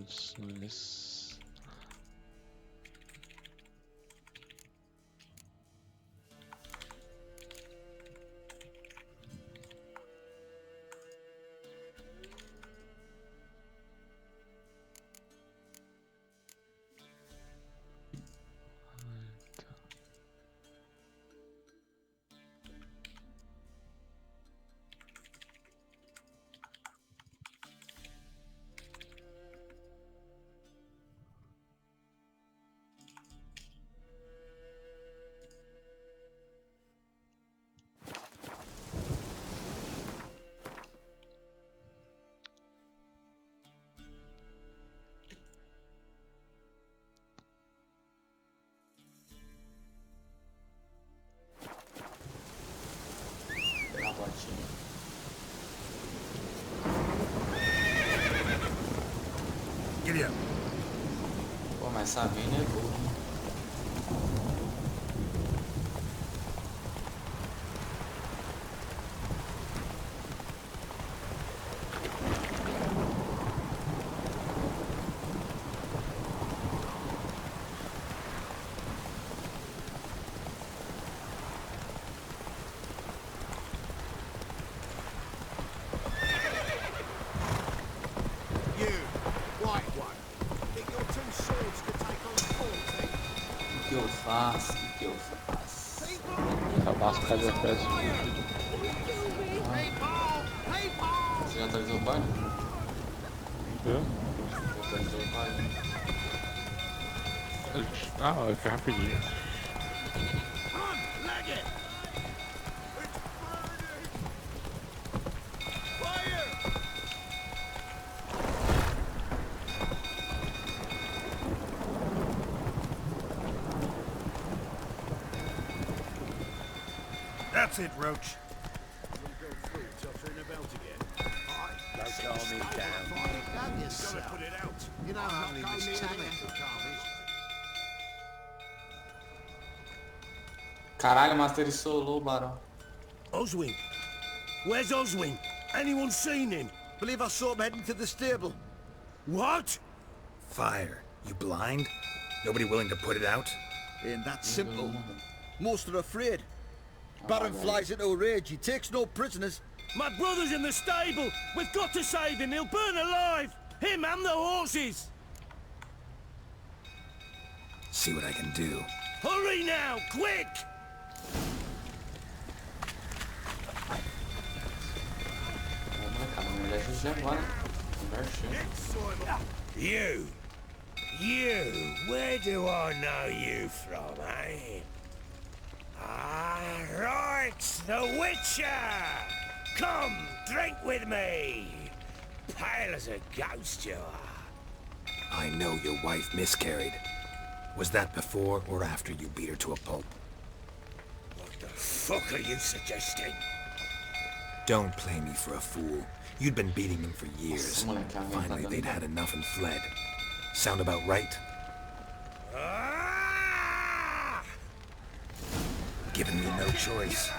Resoluções. Na botinha. Giddy up. Pô, mas essa venda é boa, né? You, white one. Think your two swords could take on 40? O que eu faço? O que eu faço? Acabar com cada FPS Hey, Paul! Hey, Paul! Você já atualizou o pai? viu? Já atualizou o pai? Ah, foi rapidinho. Run! Leg it! Fire! That's it, Roach. Don't call me down. Damn yourself. Put it out. You know how many Caralho, Master solou, Barão. Oswin. Where's Oswin? Anyone seen him? Believe I saw him heading to the stable. What? Fire. You blind? Nobody willing to put it out? Ain't that simple. Most are afraid. Baron flies into a rage. He takes no prisoners. My brother's in the stable. We've got to save him. He'll burn alive. Him and the horses. See what I can do. Hurry now, quick! Cara, não me ajude agora. Conversa. You. Where do I know you from, eh? Ah, right, the Witcher! Come, drink with me! Pale as a ghost you are. I know your wife miscarried. Was that before or after you beat her to a pulp? What the fuck are you suggesting? Don't play me for a fool. You'd been beating them for years. Finally, they'd had enough and fled. Sound about right? Ah! Given me no choice.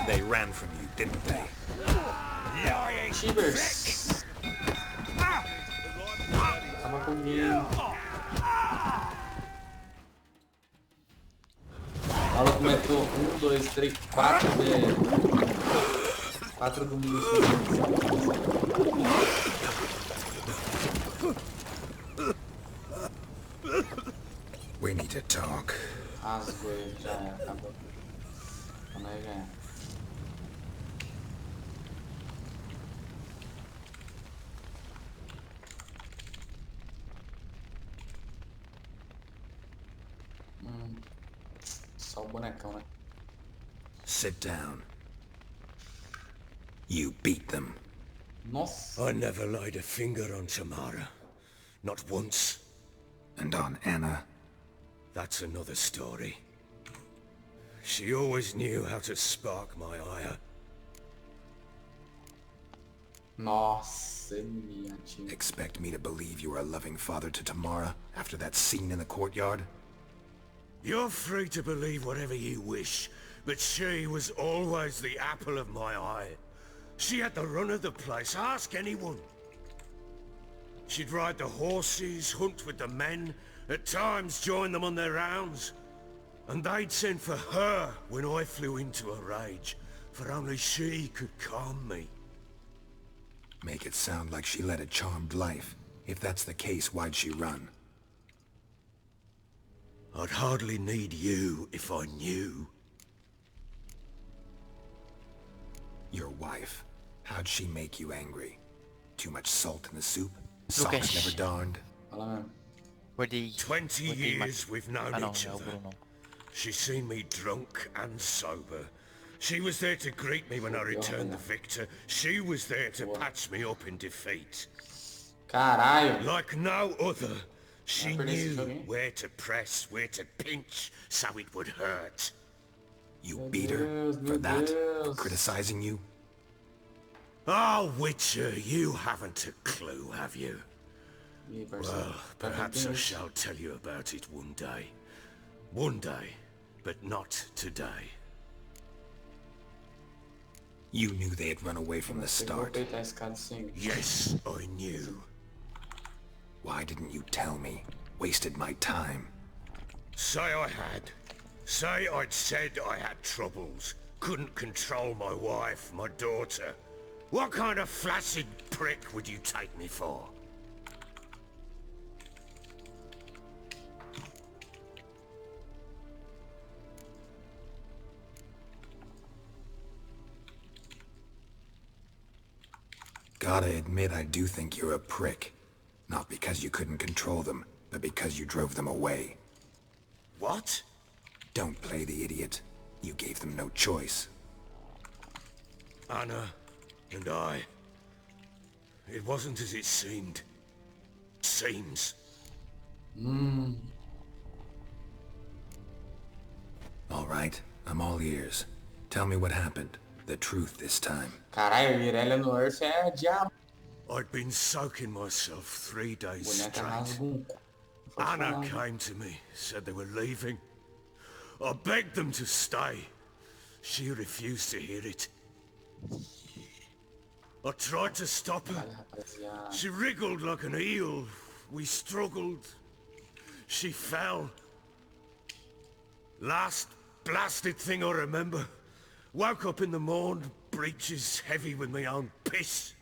They ran from you, didn't they? Lying Chivers. Acaba comigo. O maluco meteu 1, 2, 3, 4 4 do We need to talk. Rasgou ele, já era, acabou. Quando aí já era. Só o bonecão, né? Sit down. You beat them. Nossa! I never laid a finger on Tamara. Not once. And on Anna. That's another story. She always knew how to spark my ire. Nossa, minha tia. Expect me to believe you were a loving father to Tamara after that scene in the courtyard? You're free to believe whatever you wish, but she was always the apple of my eye. She had the run of the place, ask anyone. She'd ride the horses, hunt with the men, at times join them on their rounds. And they'd send for her when I flew into a rage, for only she could calm me. Make it sound like she led a charmed life. If that's the case, why'd she run? I'd hardly need you if I knew. Your wife. How'd she make you angry? Too much salt in the soup? Socks Lucas. never darned? Fala mesmo. Where the 20 years we've known Ah, não, each é o other. Bruno. She's seen me drunk and sober. She was there to greet me when I returned the victor. She was there to patch me up in defeat. Caralho! Like no other, she perder esse jogo, knew hein? where to press, where to pinch, so it would hurt. You Meu beat her? Deus, For meu that? For Deus. criticizing you? Oh, Witcher, you haven't a clue, have you? Ih, parceiro. Well, Tá perhaps I contente? shall tell you about it one day. One day, but not today. You knew they had run away from the Tem que start. aproveitar esse cara assim. Yes, I knew. Why didn't you tell me? Wasted my time. Say I had. Say I'd said I had troubles. Couldn't control my wife, my daughter. What kind of flaccid prick would you take me for? Gotta admit, I do think you're a prick. Not because you couldn't control them, but because you drove them away. What? Don't play the idiot. You gave them no choice. Anna and I. It wasn't as it seemed. Seems. All right, I'm all ears. Tell me what happened. The truth this time. Caralho, Mirella no Earth é diabo. I'd been soaking myself 3 days Boneca straight. rasga um. Pode Anna falar. came to me, said they were leaving. I begged them to stay. She refused to hear it. I tried to stop her. Caralho, rapaziada. She wriggled like an eel. We struggled. She fell. Last blasted thing I remember. Woke up in the morn, breeches heavy with my own piss.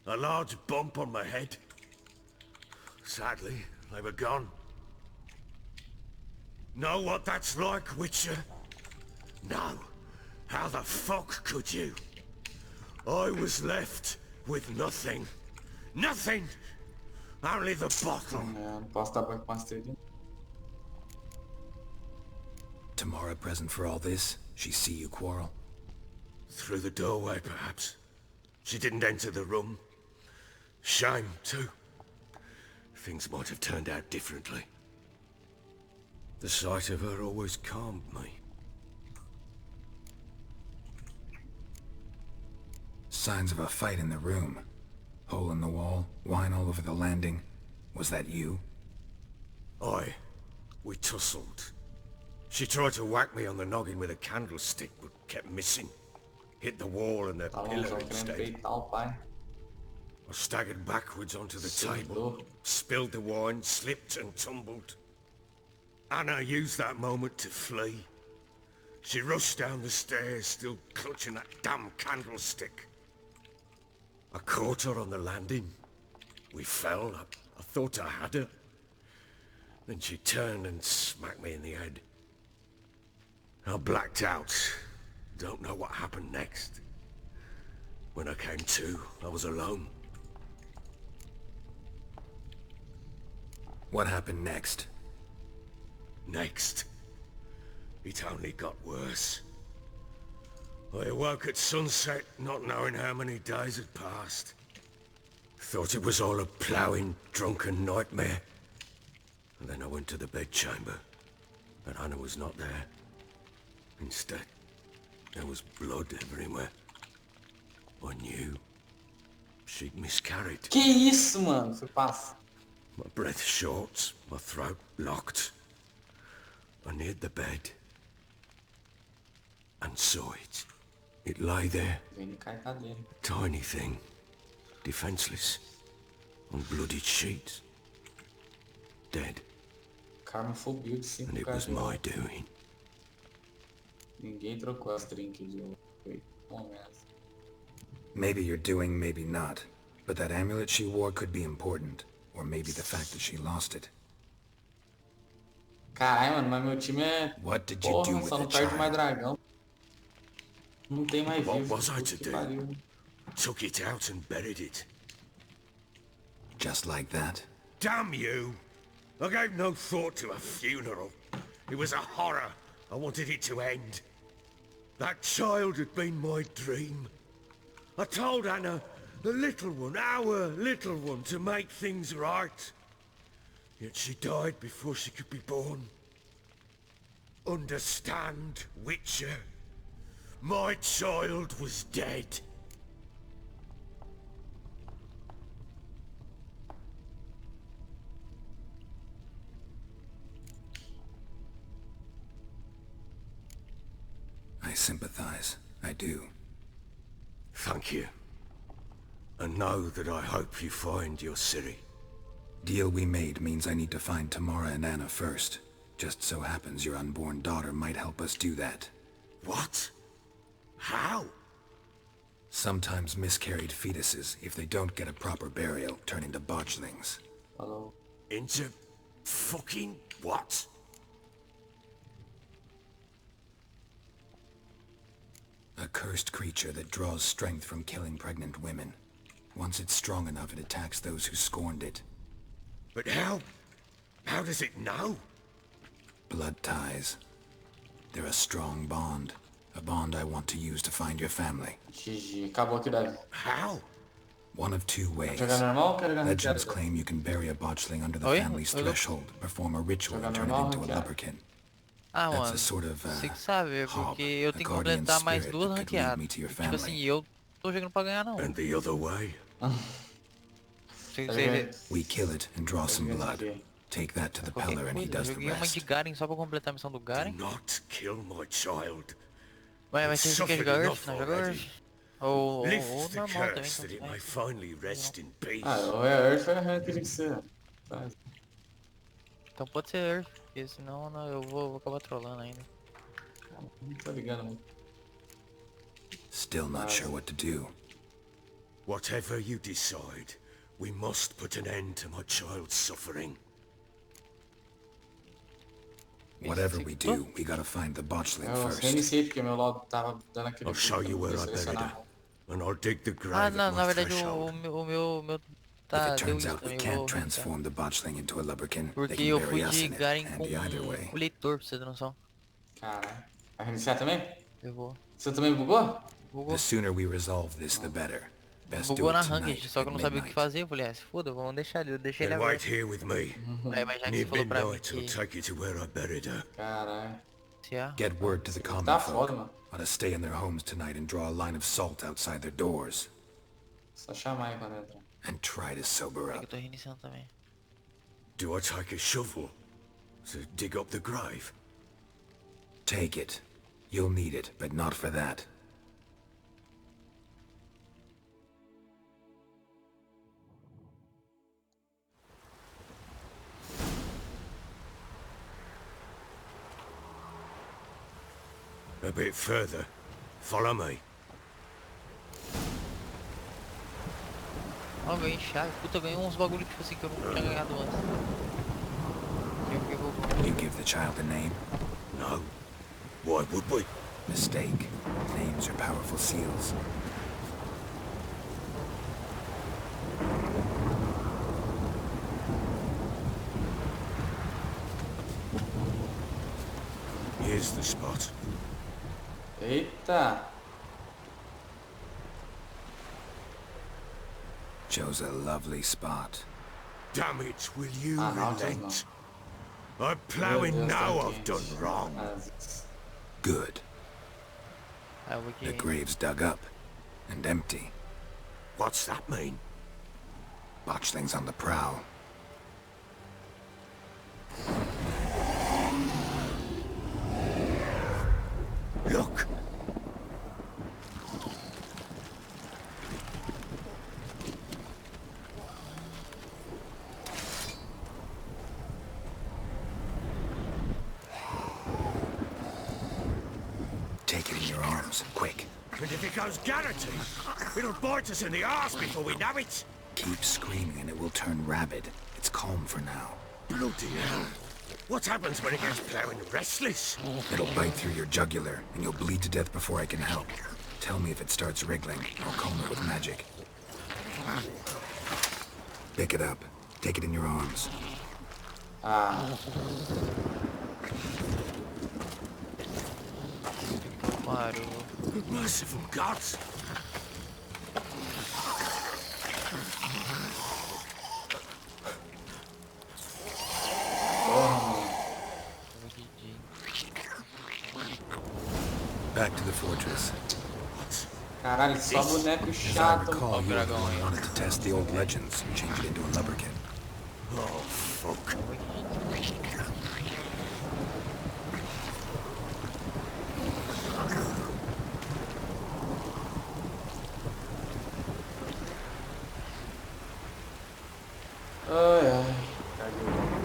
A large bump on my head. Sadly, they were gone. Know what that's like, Witcher? No. How the fuck could you? I was left with nothing. Nothing! Only the bottle. É, não posso dar banho com pastelho. Tomorrow a present for all this? She see you quarrel? Through the doorway, perhaps. She didn't enter the room. Shame, too. Things might have turned out differently. The sight of her always calmed me. Signs of a fight in the room. Hole in the wall, wine all over the landing. Was that you? We tussled. She tried to whack me on the noggin with a candlestick, but kept missing. Hit the wall and the Tá pillar lonzão querendo instead. peitar o pai. I staggered backwards onto the table, Slipped. spilled the wine, slipped and tumbled. Anna used that moment to flee. She rushed down the stairs, still clutching that damn candlestick. I caught her on the landing. We fell. I thought I had her. Then she turned and smacked me in the head. I blacked out. Don't know what happened next. When I came to, I was alone. What happened next? Next, it only got worse. I awoke at sunset, not knowing how many days had passed. Thought it was all a ploughing, drunken nightmare. And then I went to the bedchamber, but Anna was not there. Instead, there was blood everywhere. I knew she'd miscarried. Que isso, mano? Você passa. My breath short, my throat locked. I neared the bed and saw it. It lay there, Vem de cair cadeira. tiny thing, defenseless. on bloodied sheets. Dead. Carmen full build, 5 And it was my doing. Ninguém trocou as drinks de hoje. Foi bom mesmo. Maybe you're doing, maybe not. But that amulet she wore could be important. Or maybe the fact that she lost it. Caralho, mano, mas meu time é... What did you Porra, do with só the não perde mais child? dragão. Não tem mais What vivo. was I to Que do? pariu. Took it out and buried it. Just like that? Damn you! I gave no thought to a funeral. It was a horror. I wanted it to end. That child had been my dream. I told Anna, the little one, our little one, to make things right. Yet she died before she could be born. Understand, Witcher? My child was dead. I sympathize. I do. Thank you. And know that I hope you find your Ciri. Deal we made means I need to find Tamara and Anna first. Just so happens your unborn daughter might help us do that. What? How? Sometimes miscarried fetuses, if they don't get a proper burial, turn into botchlings. Falou. Into fucking what? A cursed creature that draws strength from killing pregnant women. Once it's strong enough, it attacks those who scorned it. But how? How does it know? Blood ties. They're a strong bond. A bond I want to use to find your family. GG. Acabou aqui, Davi. How? One of two ways. Jogar normal ou quer jogar no Legends quero? claim you can bury a botchling under the Oi? family's Oi, threshold, perform a ritual Jogar and turn it normal, into a ranqueado? lubberkin. Ah, That's mano, a sort of, você que sabe, hob, porque eu a tenho que guardian completar mais spirit duas that could lead ranqueadas. me to your Tipo assim, family. eu tô jogando pra ganhar não. And the other way? We kill it and draw some Joguei blood. aqui. Take that to the Qualquer Peller and he coisa, eu does the joguei uma de rest. Garen só pra completar a missão do Do Garen. not kill my child. Mas você quer jogar Earth? Não, joga already. Earth. Ou Lift the normal também. curse that it Então, may finally rest in peace. Ah, o Earth foi a rank que tinha que ser. Tá. então pode ser Earth, porque senão não, eu vou acabar trolando ainda. Não tô ligando muito. Still not sure what to do. Whatever you decide, we must put an end to my child's suffering. Whatever we do, we gotta find the botchling Eu first. reiniciei porque meu log tava dando aquele... I'll show you where I buried selecionar. her, and I'll dig the Ah, grave não, at na my verdade threshold. o meu If tá, it deu turns isso out we também, eu can't vou... transform the botchling into a lubberkin, they Porque can eu bury fui us de in it, Garen com handy either way. o leitor, pra você ter noção. Caralho. Vai reiniciar também? Eu vou. Você também bugou? Bugou, The sooner we resolve this, the better. Best do bugou na it tonight, ranked, só que eu não at sabia o que midnight. fazer. Eu falei, ah, se foda, vamos deixar ele. Eu deixei ele Then aberto. wait here with me. Aí, mas já que Near você falou pra mim midnight, I'll que take you to where I buried her. Caralho. se há... Get word to the common Tá folk. foda, mano. Ought to stay in their homes tonight and draw a line of salt outside their doors. Só chamar aí quando entrar. And try to sober É que eu up. tô reiniciando também. Do I take a shovel to dig up the grave? Take it. You'll need it, but not for that. A bit further. Follow me. Ó, eu ganhei chave. Puta, eu ganhei uns bagulho tipo assim que eu não tinha ganhado antes. Eu vou... You give the child a name? No. Why would we? Mistake. Names are powerful seals. Here's the spot. Eita! Chose a lovely spot. Damn it, will you Ah, não, relent? I'm Meu plowing Deus, now tá I've quente. done wrong. Mas- Good. Ah, eu vou The aqui. grave's dug up. And empty. What's that mean? Botchlings on the prowl. Look! Take it in your arms, quick. And if it goes guaranteed, it'll bite us in the arse before we know it. Keep screaming and it will turn rabid. It's calm for now. Bloody hell. What happens when it gets plowing restless? It'll bite through your jugular, and you'll bleed to death before I can help. Tell me if it starts wriggling. I'll calm it with magic. Pick it up. Take it in your arms. Parou. Merciful gods. Back to the fortress. Caralho, só boneco As I chato. recall, you dragão aí. wanted to test the old legends and change it into a lubricant. Oh, fuck. Ai, ai. Caguei.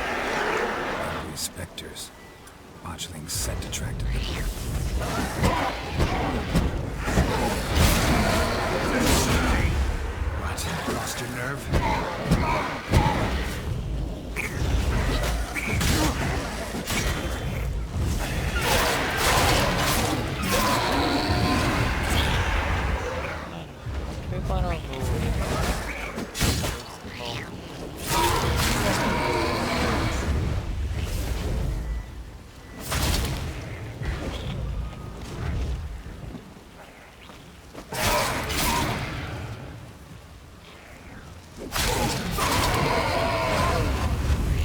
Hungry specters. Botchling's scent attracted them. What? Lost your nerve? Foi para o...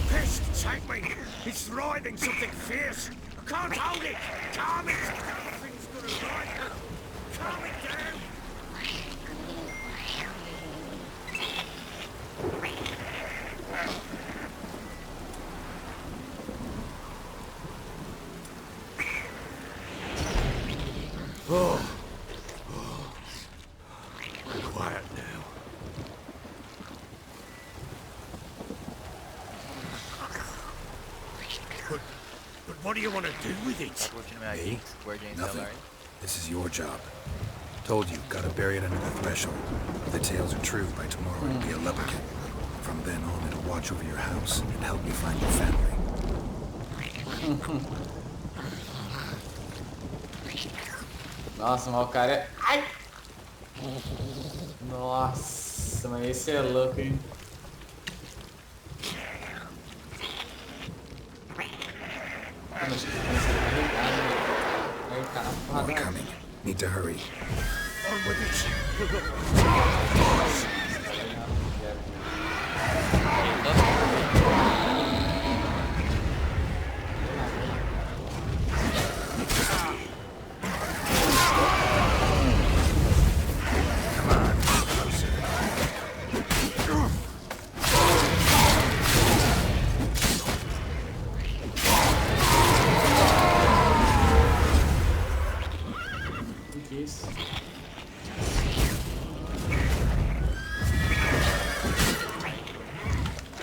Pissed, take me. It's writhing something fierce. I can't hold it. Calm it. Things gonna ride. Calm it down. Quiet now. But what do you want to do with it? Continuar aqui, guardei em Nothing. celular. This is your job. Told you, gotta bury it under the threshold. If the tales are true, by tomorrow it'll be a lubricant. From then on, it'll watch over your house and help you find your family. Nossa, mas o cara é... Ai! Nossa, mas esse é louco, hein? Mano, acho que começa a carregar, né? Aí o cara More porrada. coming. Need to hurry. On with it. Que isso?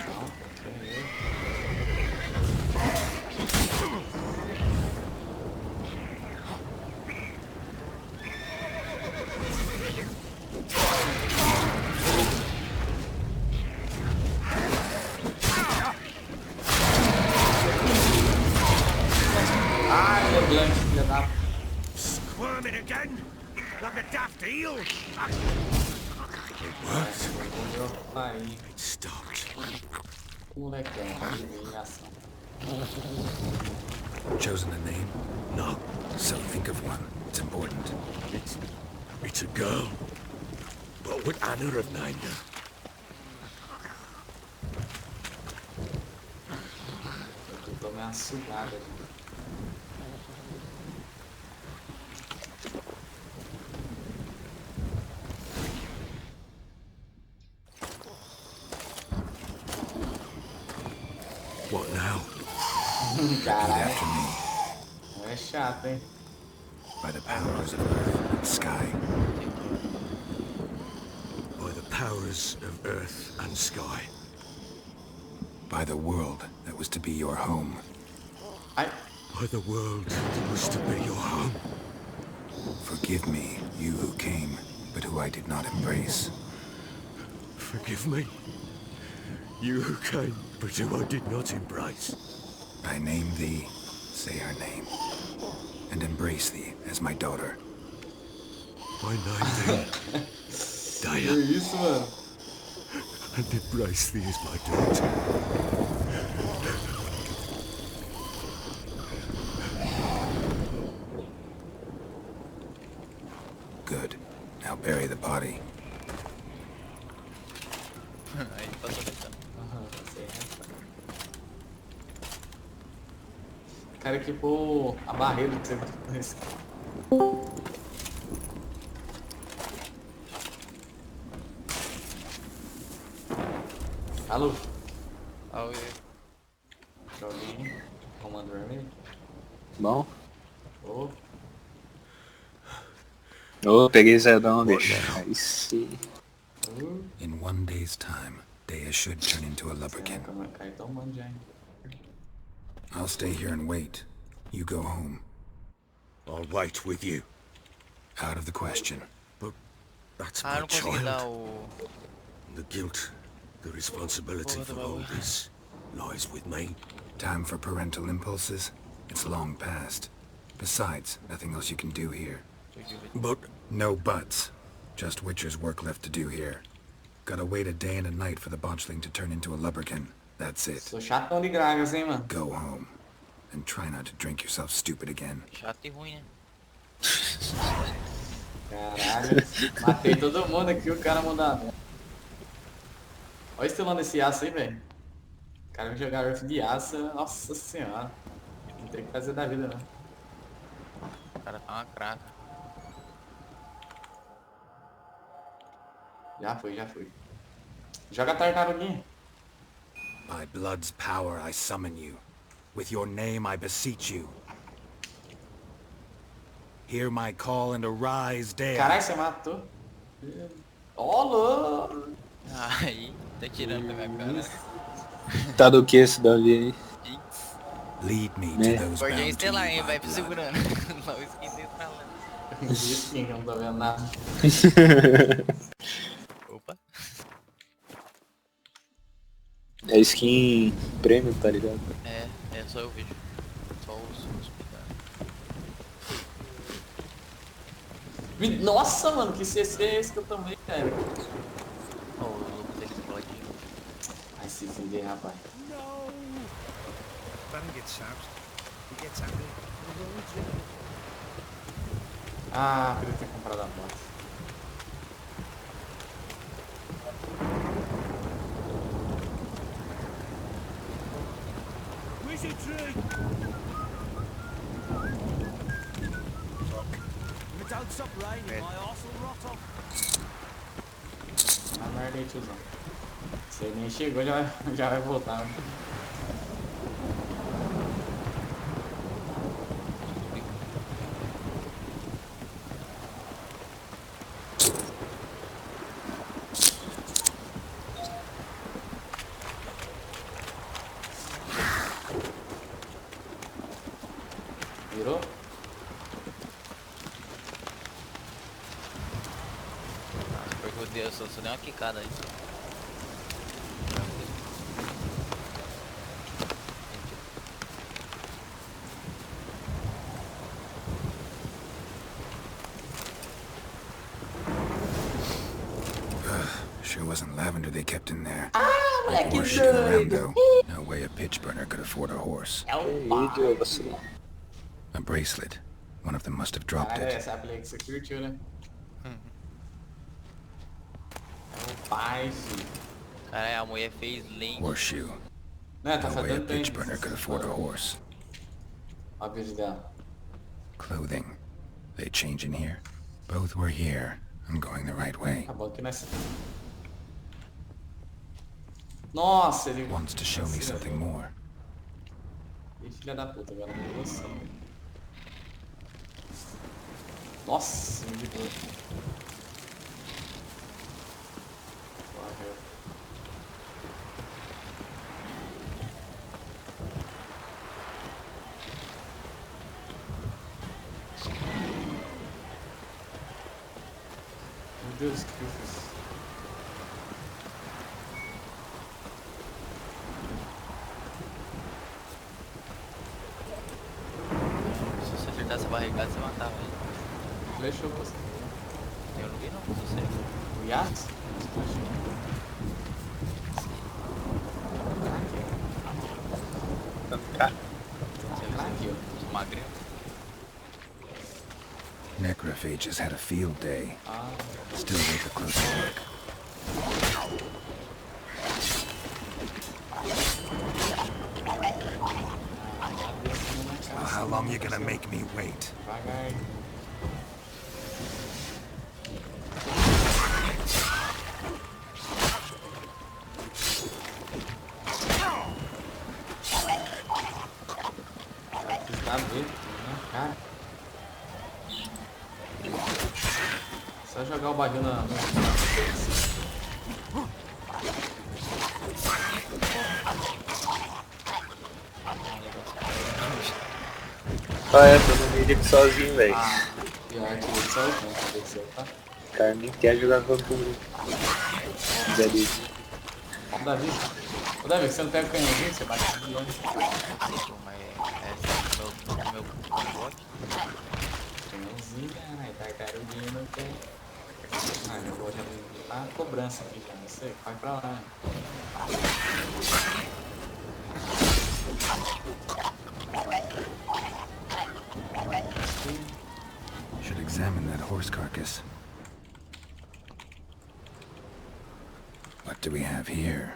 Não, ok. Ai, meu Blanc, filha da... Squirming again? Like a daft eel? Meu pai, It stopped. molecão, humilhação. Chosen a name? No, So think of one. It's important. it's a girl. What would Anna have named her? Eu tomei uma sugada ali. Repeat after me. É chato, hein? By the powers of earth and sky. By the powers of earth and sky. By the world that was to be your home. Ai, By the world that was to be your home. Forgive me, you who came, but who I did not embrace. Forgive me. You who came, but who I did not embrace. I name thee, say her name, and embrace thee as my daughter. I name thee, que Daya, isso, mano? and embrace thee as my daughter. Good. Now bury the body. Aí passou pensando. Aham, tá certo. O cara equipou a barreira que você nesse. Alô? Aí, Joguinho. Comando vermelho. Bom? Ô, Ô, peguei Zedão, bicho. Aí sim. In one day's time, Dea should turn into a lubberkin. Caraca, vai cair tomando já, hein? I'll stay here and wait. You go home. I'll wait with you. Out of the question. But that's eu my não consegui dar child. o... The guilt, the responsibility Porra, for tá all bom. this lies with me. Time for parental impulses? It's long past. Besides, nothing else you can do here. But No buts. Just Witcher's work left to do here. Gotta wait a day and a night for the botchling to turn into a lubberkin. That's it. Sou chatão de gragas, hein, mano? Go home. And try not to drink yourself stupid again. Chato e ruim, né? Caralho, matei todo mundo aqui, o cara mandou. Olha o estilão desse aço aí, velho. O cara vai jogar Earth de aço, nossa senhora. Não tem o que fazer da vida, não. O cara tá uma craca. Já foi, já foi. Joga a tartaruguinha. By blood's power I summon you. With your name I beseech you. Hear my call and arise, Dea. Caralho, você matou. Ó, louco. Aí, tá tirando da minha cara. Tá do que esse Davi aí? Ix. Lead me Né? to those Guardião bound to estelar, you hein? by Vai blood. segurando. Não esqueci pra lá. Isso sim, eu não tô vendo nada. Opa. É skin premium, tá ligado? É só eu vejo. Só os Nossa, mano, que CC é esse que eu tomei, cara? Ó, o lobo dele explodiu. Ai, se fuder, rapaz. Baron gets sapped. He gets angry. Ah, queria ter comprado a moto. Wizard tree! Don't stop raining, my arse will rot off. Ah, merda aí, tiozão. Você nem chegou, já vai voltar. Virou? Porque eu dei, eu só dei uma quicada aí. Sure wasn't lavender they kept in there. moleque Horse shooting around doido. though. No way a pitch burner could afford a horse. É o Ih, pai. Diogo, vacilão. A bracelet. One of them must have dropped Cara, it. essa play que você curtiu, né? É o pai, filho. Cara, a mulher fez lente. Horseshoe. Né, tá No way a fazendo bem. pitch burner could afford a horse. Olha o vídeo dela. Clothing. They change in here? Both were here. I'm going the right way. Acabou que nessa. Nossa, ele. Wants to show me something more. Ih, filha da puta, agora não você. Nossa, me ligou. Morreu. Meu Deus, o que eu fiz? Se você acertasse a barrigada, você matava ele. Flechou você. Eu não vi não, com você. O Yates? Aqui, ó. Os magrinhos. Necrophages had a field day. Still worth a closer look. Well, how long you gonna make me wait? Devagar. Vai pisar dele, na cara. Só jogar o barril na... Ah, é, tô no vídeo aqui sozinho, velho. Pior que ele só não aconteceu, tá? O cara nem quer jogar contra o grupo. Daí. Ô Davi, você não pega o canhãozinho, você bate de longe. Mas é meu bot. Canhãozinho, caralho, tartaruguinha não tem. Ah, eu vou já tá cobrança aqui já, não sei, vai pra lá. Should examine that horse carcass. What do we have here?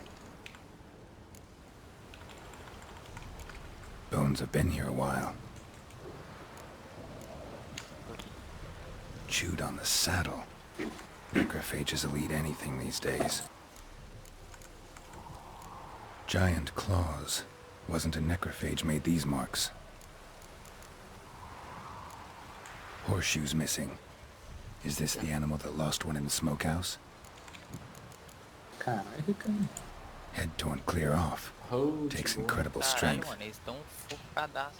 Bones have been here a while. Chewed on the saddle. Necrophages will eat anything these days. Giant claws. Wasn't a necrophage made these marks. Horseshoes missing. Is this the animal that lost one in the smokehouse? Caralho, cara. Head torn clear off. Takes incredible Caralho, strength. mano, eles tão focadaço.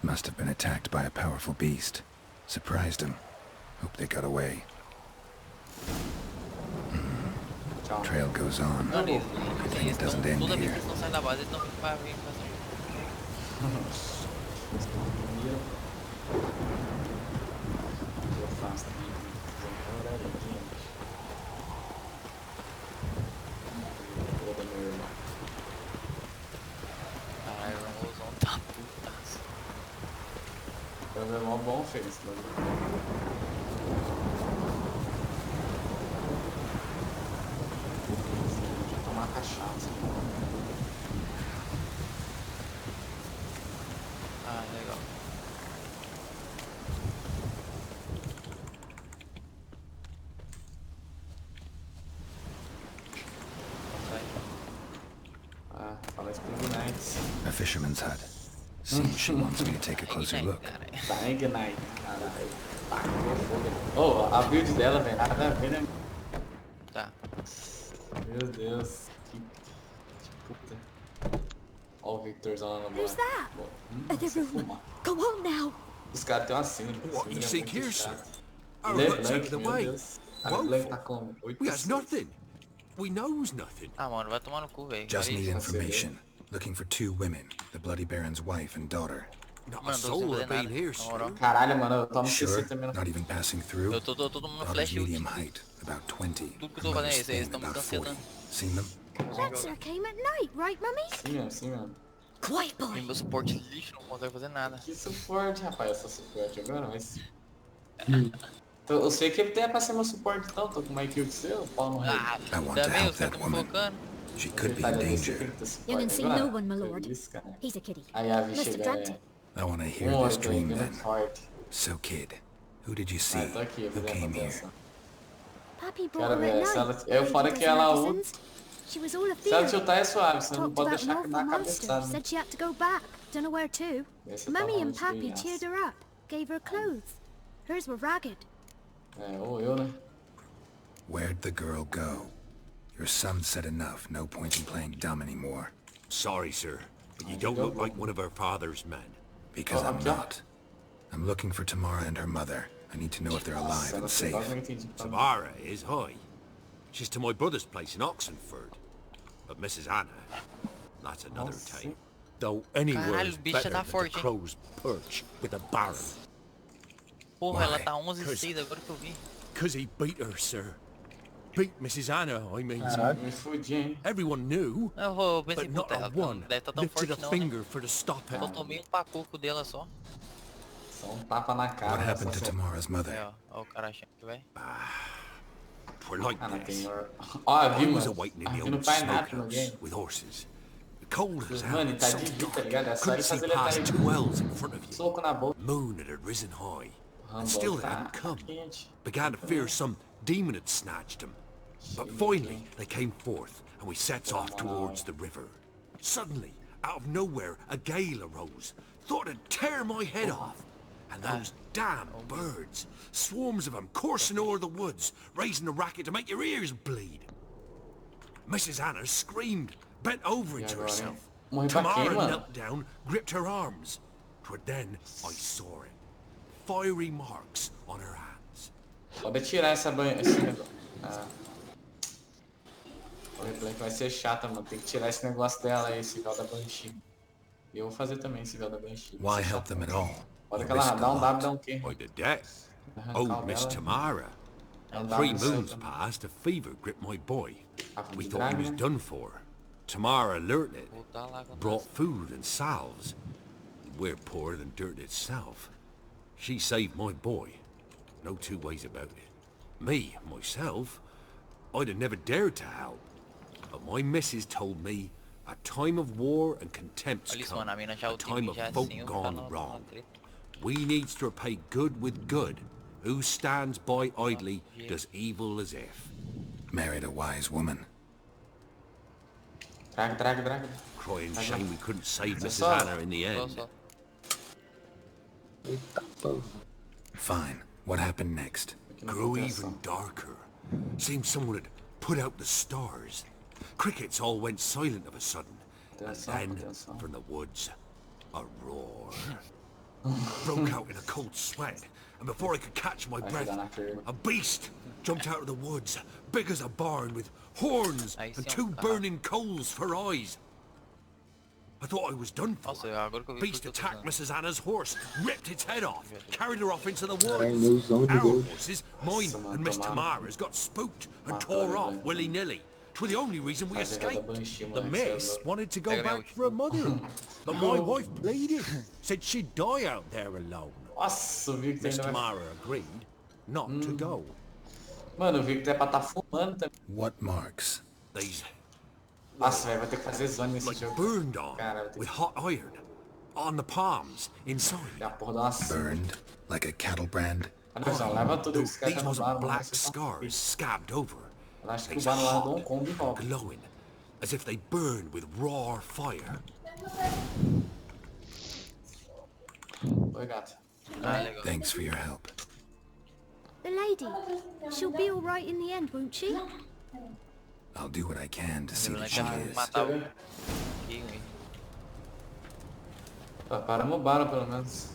Must have been attacked by a powerful beast. Surprised him. Hope they got away. Tchau. Trail goes on. Mano, Good thing it doesn't end toda vez que here. eles estão saindo da base, eles não ficam pra vir fazer. Eu faço também. Toda meu irmão. Caralho, o Ramosão tá putaço. Meu irmão bom fez isso, já tomar cachaça. Ah, legal. Ah, fala isso pro Knights. A fisherman's hut. Seems she wants me to take a closer look. Bang Knight, caralho. Tacou fogo. Oh, a build dela, velho, nada a ver, né? Tá. Meu Deus, que puta. Ó o Victorzão lá no bar. Who's that? Você Everyone, fuma. go on now. Os caras têm uma síndrome. What you síndrome é seek muito here, chato. sir? Our Ele é hut's Blank, out of the meu way. Deus. A Woeful. Blank tá com 8 We has nothing. We knows nothing. Ah, mano, vai tomar no cu, velho. Just Olha need isso. information. Looking for 2 women. The Bloody Baron's wife and daughter. Not a Mano, tô sem soul fazer have been nada, here, na moral. sir. Caralho, mano, eu tomo Sure? CC também. Not even passing through? Eu tô todo mundo no Daughter's flash ult. medium height, about 20. Tudo que eu tô Her fazendo é mother's isso, eles thin, estão me about 40. cancelando. Seen them? That sir came at night, right, mummy? Sim, mesmo, sim, mesmo. Quiet, E boy. meu suporte lixo, não consegue fazer nada. Que suporte, rapaz, eu sou suporte agora, mas... Então, eu sei que ele tem pra ser meu suporte então, tô com uma kill que seu, pau no rei. Ah, I want ainda to bem, help os caras that tão me woman. focando. She could be in Detalhe, você danger. tem que ter You suporte can see agora. no one, my lord. Isso, cara. He's a kiddie. Aí a Must bicha have é dreamt it. I want to hear um this olho, dream bem then. forte. So, kid, who did you see? Ah, tô aqui, Who fazendo a came here? manutenção. Pappy brought Quero her ver at se ela... night. É o fora Lady que ela does usa... medicines. She was all Se ela afeared. tiltar é suave, você não Talked pode about an deixar awful na monster. cabeçada. Né? Said she had to go back. Don't know where to. Esse tá Mummy and longe de Pappy criança. cheered her up. Gave her clothes. Hers were ragged. É, ou eu, né? Where'd the girl go? Your son said enough. No point in playing dumb anymore. Sorry, sir, but you don't look like one of our father's men. Because I'm okay. not. I'm looking for Tamara and her mother. I need to know if they're alive and safe. Tamara is high. She's to my brother's place in Oxenford. But Mrs. Anna, that's another tale. Though anywhere Caralho, is o bicho better tá than the forte, hein? crow's perch with a baron. Porra, ela Why? tá 11,6 agora que eu vi. Cause he beat her, sir. Beat Mrs. Anna, I mean. Me fudi, hein? Everyone knew, Eu pensei, but not puta, a ela one deve tá tão lifted a forte não, né? finger for to stop Eu it. tomei um pacoco dela só. Só um tapa na cara. What happened to essa- Tamara's Aí, mother? ó. Ó o cara achando que vai. We're like Ah, não this. tem... Ó, I viu, was mano? awaiting in the Aqui não old faz nada no smokehouse game. with horses. Cold as hell. Mano, ele tá de so vida, tá dark, ligado? É só couldn't ele see fazer ele past atrás. 2 wells in front of you. Soco na boca. Moon had risen high, Rambo and still they tá hadn't come. quente. Began to fear some demon had snatched them. But finally, they came forth, and we set off towards the river. Suddenly, out of nowhere, a gale arose. Thought it'd tear my head off. And those damn birds, swarms of them coursing o'er the woods, raising a racket to make your ears bleed. Mrs. Anna screamed, bent over into agora, hein? herself. Morri pra quê, Tamara mano? knelt down, gripped her arms. 'Twas then I saw it. Fiery marks on her hands. Pode tirar essa banha... Esse negócio. Ah. O replay que vai ser chata, mano. Tem que tirar esse negócio dela aí, esse véu da Banshee. E eu vou fazer também esse véu da Banshee. Why help them at all? Olha You que ela risk a dá um W, lot. dá um Q. By the death. Arrancar Old o Miss dela. Tamara. É um W 3 no céu moons também. passed, a fever gripped my boy. Papo We de thought he draga, was né? done for. Tamara learnt it, Voltar lá com brought food and salves. We're poorer than dirt itself. She saved my boy. No two ways about it. Me, myself, I'd have never dared to help. But my missus told me a time of war and contempt's Olha isso, come. mano. A mina já A time of já folk assim, eu gone ficar wrong. treta. We needs to repay good with good. Who stands by idly does evil as if. Married a wise woman. Draga, draga, draga. Crying shame we couldn't save Mrs. só. Anna in the Só, end. só. Eita porra. Fine. What happened next? Aqui na Grew operação. even darker. Seemed someone had put out the stars. Crickets all went silent of a sudden. And Atenção, then, atenção. from the woods, a roar. Broke out in a cold sweat, and before I could catch my Vai breath, dar na firma. a beast jumped out of the woods, big as a barn, with horns Aí and sim, 2 ó, burning coals for eyes. I thought I was done for. Nossa, agora que eu vi Beast por que eu tô attacked usando. Mrs. Anna's horse, ripped its head off, carried her off into the Caralho, woods. meuzão de Our gold. horses, mine Nossa, and Miss mano, Tamara's, got spooked and Matou tore ele, off velho. willy-nilly. 'Twas the only reason we Fazer da escaped. Banshee, The moleque, miss cê é louco. wanted to go Pega minha back for her mother, but my wife pleaded, said she'd die out there alone. Nossa, o Victor Miss ainda vai... Tamara agreed not to go. Mano, o Victor é pra tá fumando também. What marks? These Nossa, velho, vai ter que fazer zone nesse like jogo. burned on Cara, vai ter with que... hot iron on the palms inside. A porra dá uma... Burned? Like a cattle brand? Anderson, leva tudo que esse cara These tá no wasn't bar, mano. black Você tá scars feio. scabbed over. Eu acho que o These bar lá hot dá um combo e volta. glowing, as if they burned with raw fire. Oi, gato. Ah, legal. Thanks for your help. The lady. She'll be all right in the end, won't she? I'll do what I can to see Nós that she temos que is. matar o King aí. Tá, paramos o bar, pelo menos.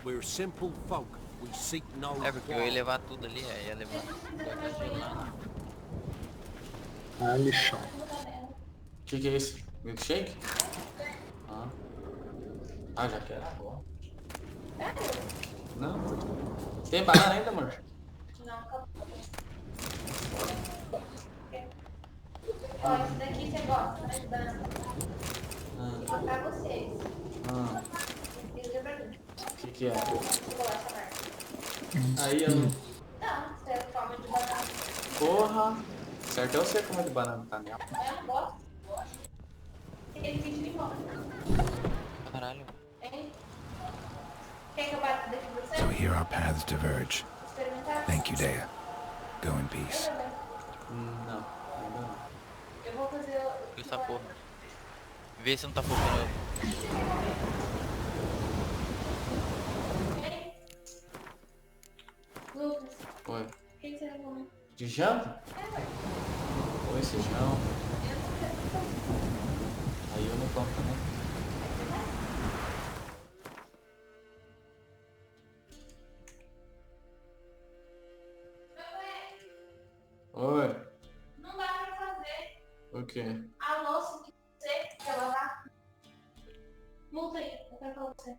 We're simple folk. We seek no É porque eu ia levar tudo ali, aí ia levar. Ah, lixão. O que é isso? Milkshake? Ah. Ah, já quero agora. Não. Tem banana ainda, amor? Ó, esse daqui você gosta, né, de banana? Vou botar vocês. Ah. Esse é pra mim. O que é? Chocolate amargo. Aí eu... Não, você toma de banana. Porra! Certo, eu sei comer de banana, tá? Né? Eu não gosto. Ele fica de limão. Caralho. Hein? Quer que eu bata daqui pra você? So here our paths diverge. Experimentar? Thank you, Dea. Go in peace. Não, ainda não. Eu vou fazer o... Essa porra. Vê se não tá focando. Lucas, Oi. o que você vai comer? De janta? Oi, feijão. Aí eu não como também. Oi. Não dá pra fazer. O quê? A louça que você quer lavar. Multa aí, eu quero falar pra você.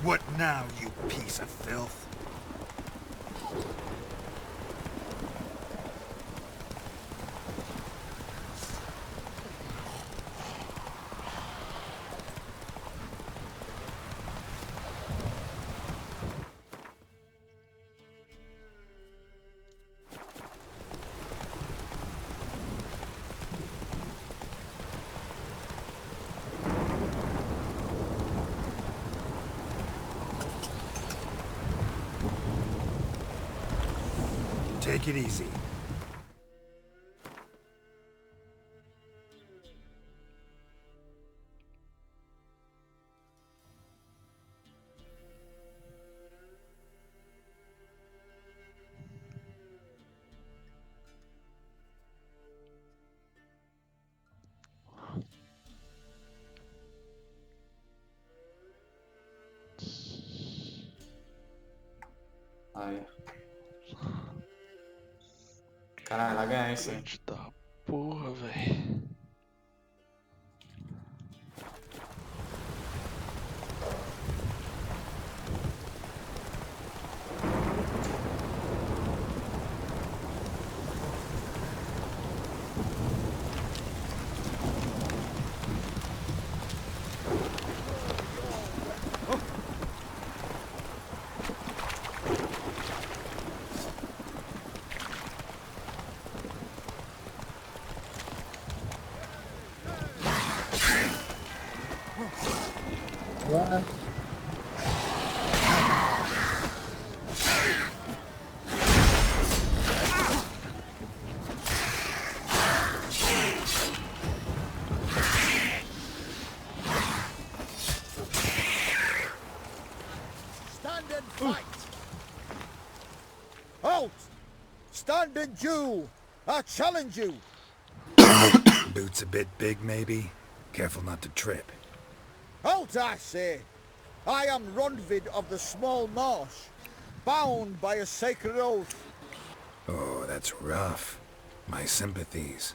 What now, you piece of filth? Take it easy. Aí. Caralho, vai ganhar isso aí. Grande da porra, velho. Stand and fight! Halt! Stand and duel! I challenge you! Boots a bit big, maybe? Careful not to trip. Halt, I say! I am Ronvid of the Small Marsh, bound by a sacred oath. Oh, that's rough. My sympathies.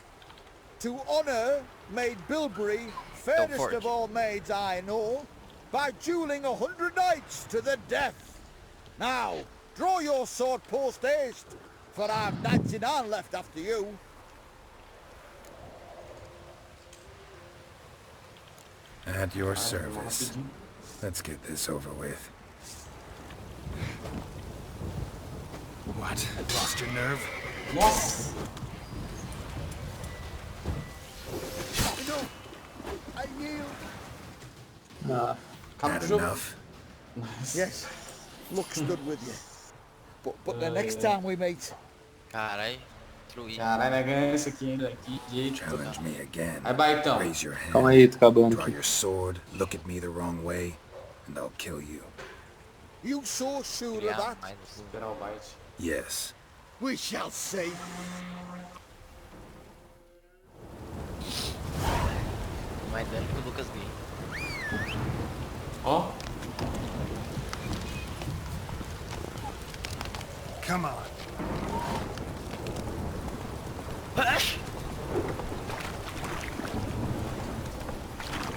To honor Maid Bilberry, fairest forge. of all maids I know, by dueling 100 knights to the death. Now, draw your sword post haste, for I've 99 left after you. At your service. Let's get this over with. What? Lost your nerve? Nossa! No, I yield. Acaba Had o jogo. enough? Yes, luck's good with you. But the next time we meet, Carai, destruí. Caralho, vai ganhar isso aqui ainda. Que jeito. Challenge me again. Aí, Baitão. Raise your hand. Calma aí, tô acabando Draw aqui. your sword, look at me the wrong way, and I'll kill you. you so sure of Criar that? mais Esperar o bite. Yes. We shall see. mais dano que o Lucas Gay. Ó. Come on.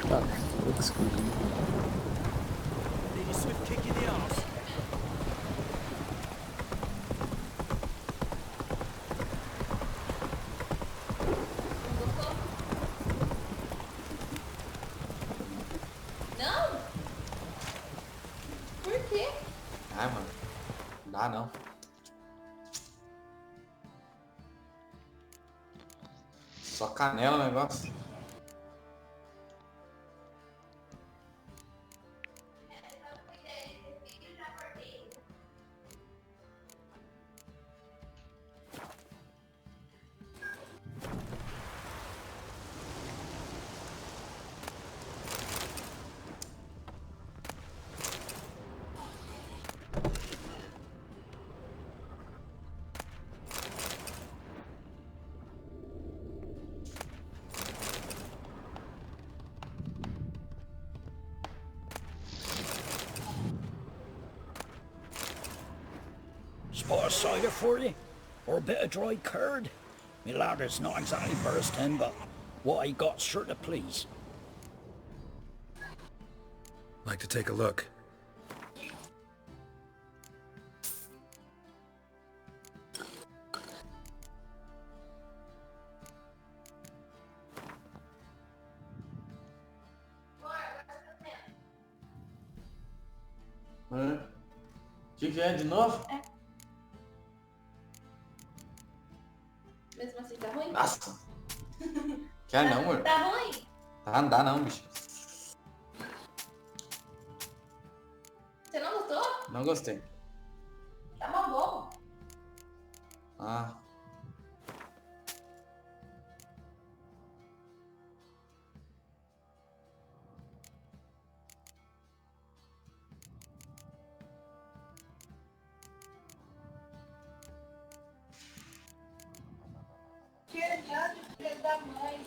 Tá, foda-se comigo. Need a swift kick in the arse. Não? Por quê? Ai, mano. Não dá não. Só canela o negócio. Spot of cider for you? Or a bit of dry curd? Me ladder's not exactly bursting, but what I got's sure to please. Like to take a look? O que é de novo? Mesmo assim, tá ruim? Nossa. Quer não, amor? Tá ruim? Tá, não dá não, bicho. Você não gostou? Não gostei. Tá mó bom. Ah. Filha da mãe.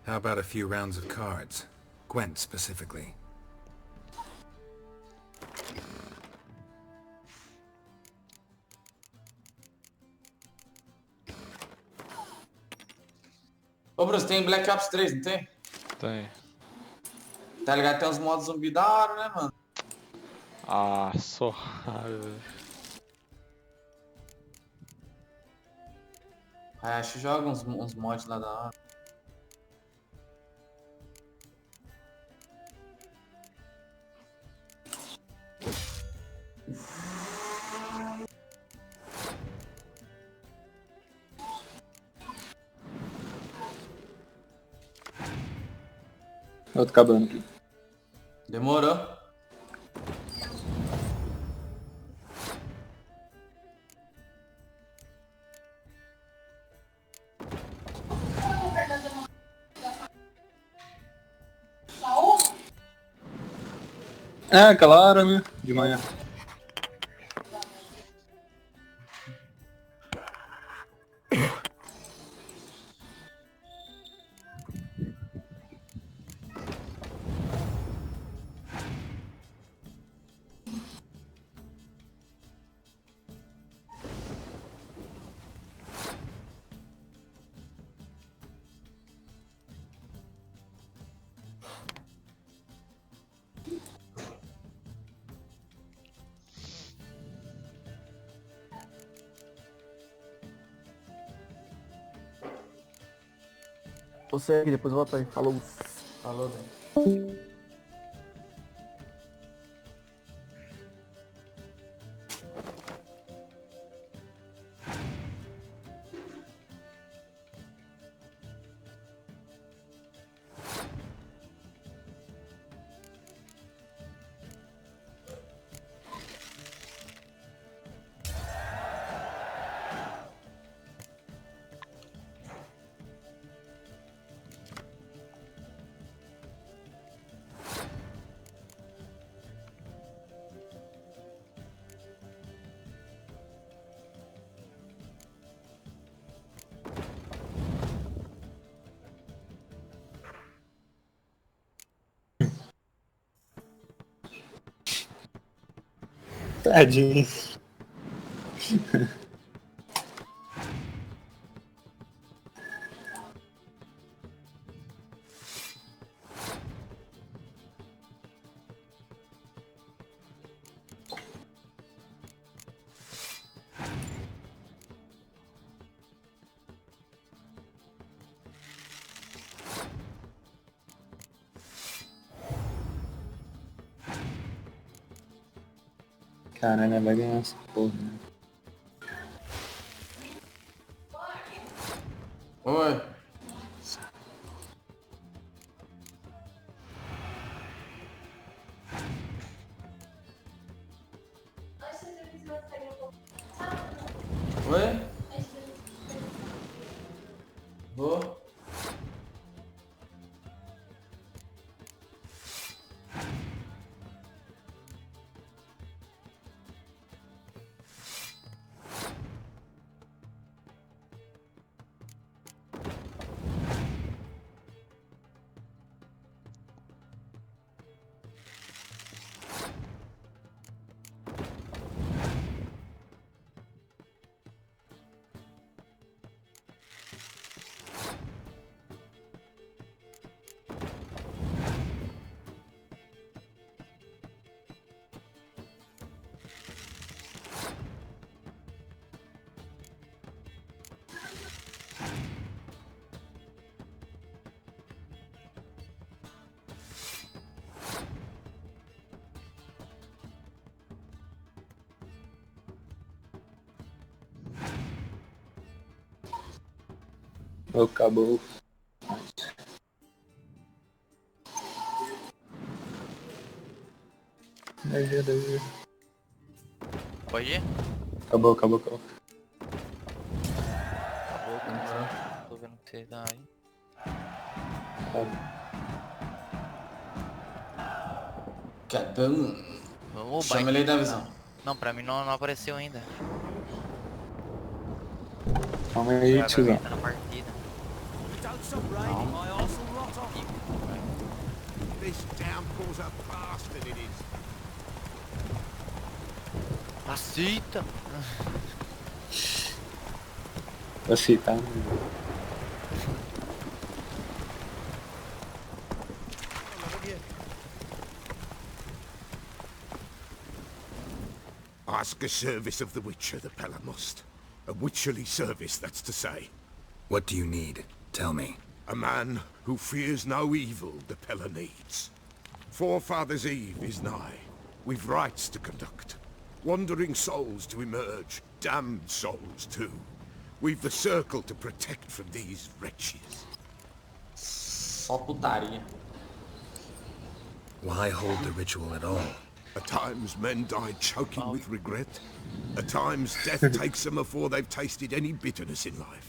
How about a few rounds of cards? Gwent specifically. Ô, Bruce, tem Black Ops 3, não tem? Tem. Tá ligado? Tem uns modos zumbi da hora, né, mano? Ah, só raiva. Ah, acho que joga uns mods lá da hora. Eu tô acabando aqui. Demorou. É, aquela hora, né? De manhã. Você aqui, depois volta aí. Falou. Falou, velho. Tadinho. Caralho, vai ganhar essa porra, né? Oi. Oi? Vou. Acabou. Daí. Pode ir? Acabou. Acabou, cara. Tô vendo que você dá aí. Cadão. Ô, Chama ele aí da visão. Não, pra mim não apareceu ainda. Calma aí, tiozão. Tá na partida. Don't stop raining, my arse will rot off. This downpour's a bastard, it is. Aceita! Aceitar. Ask a service of the Witcher, the Pella must. A witcherly service, that's to say. What do you need? Tell me. A man who fears no evil the Pella needs. Forefathers' Eve is nigh. We've rites to conduct. Wandering souls to emerge. Damned souls, too. We've the circle to protect from these wretches. Só putaria. Why hold the ritual at all? At times men die choking with regret. At times death takes them before they've tasted any bitterness in life.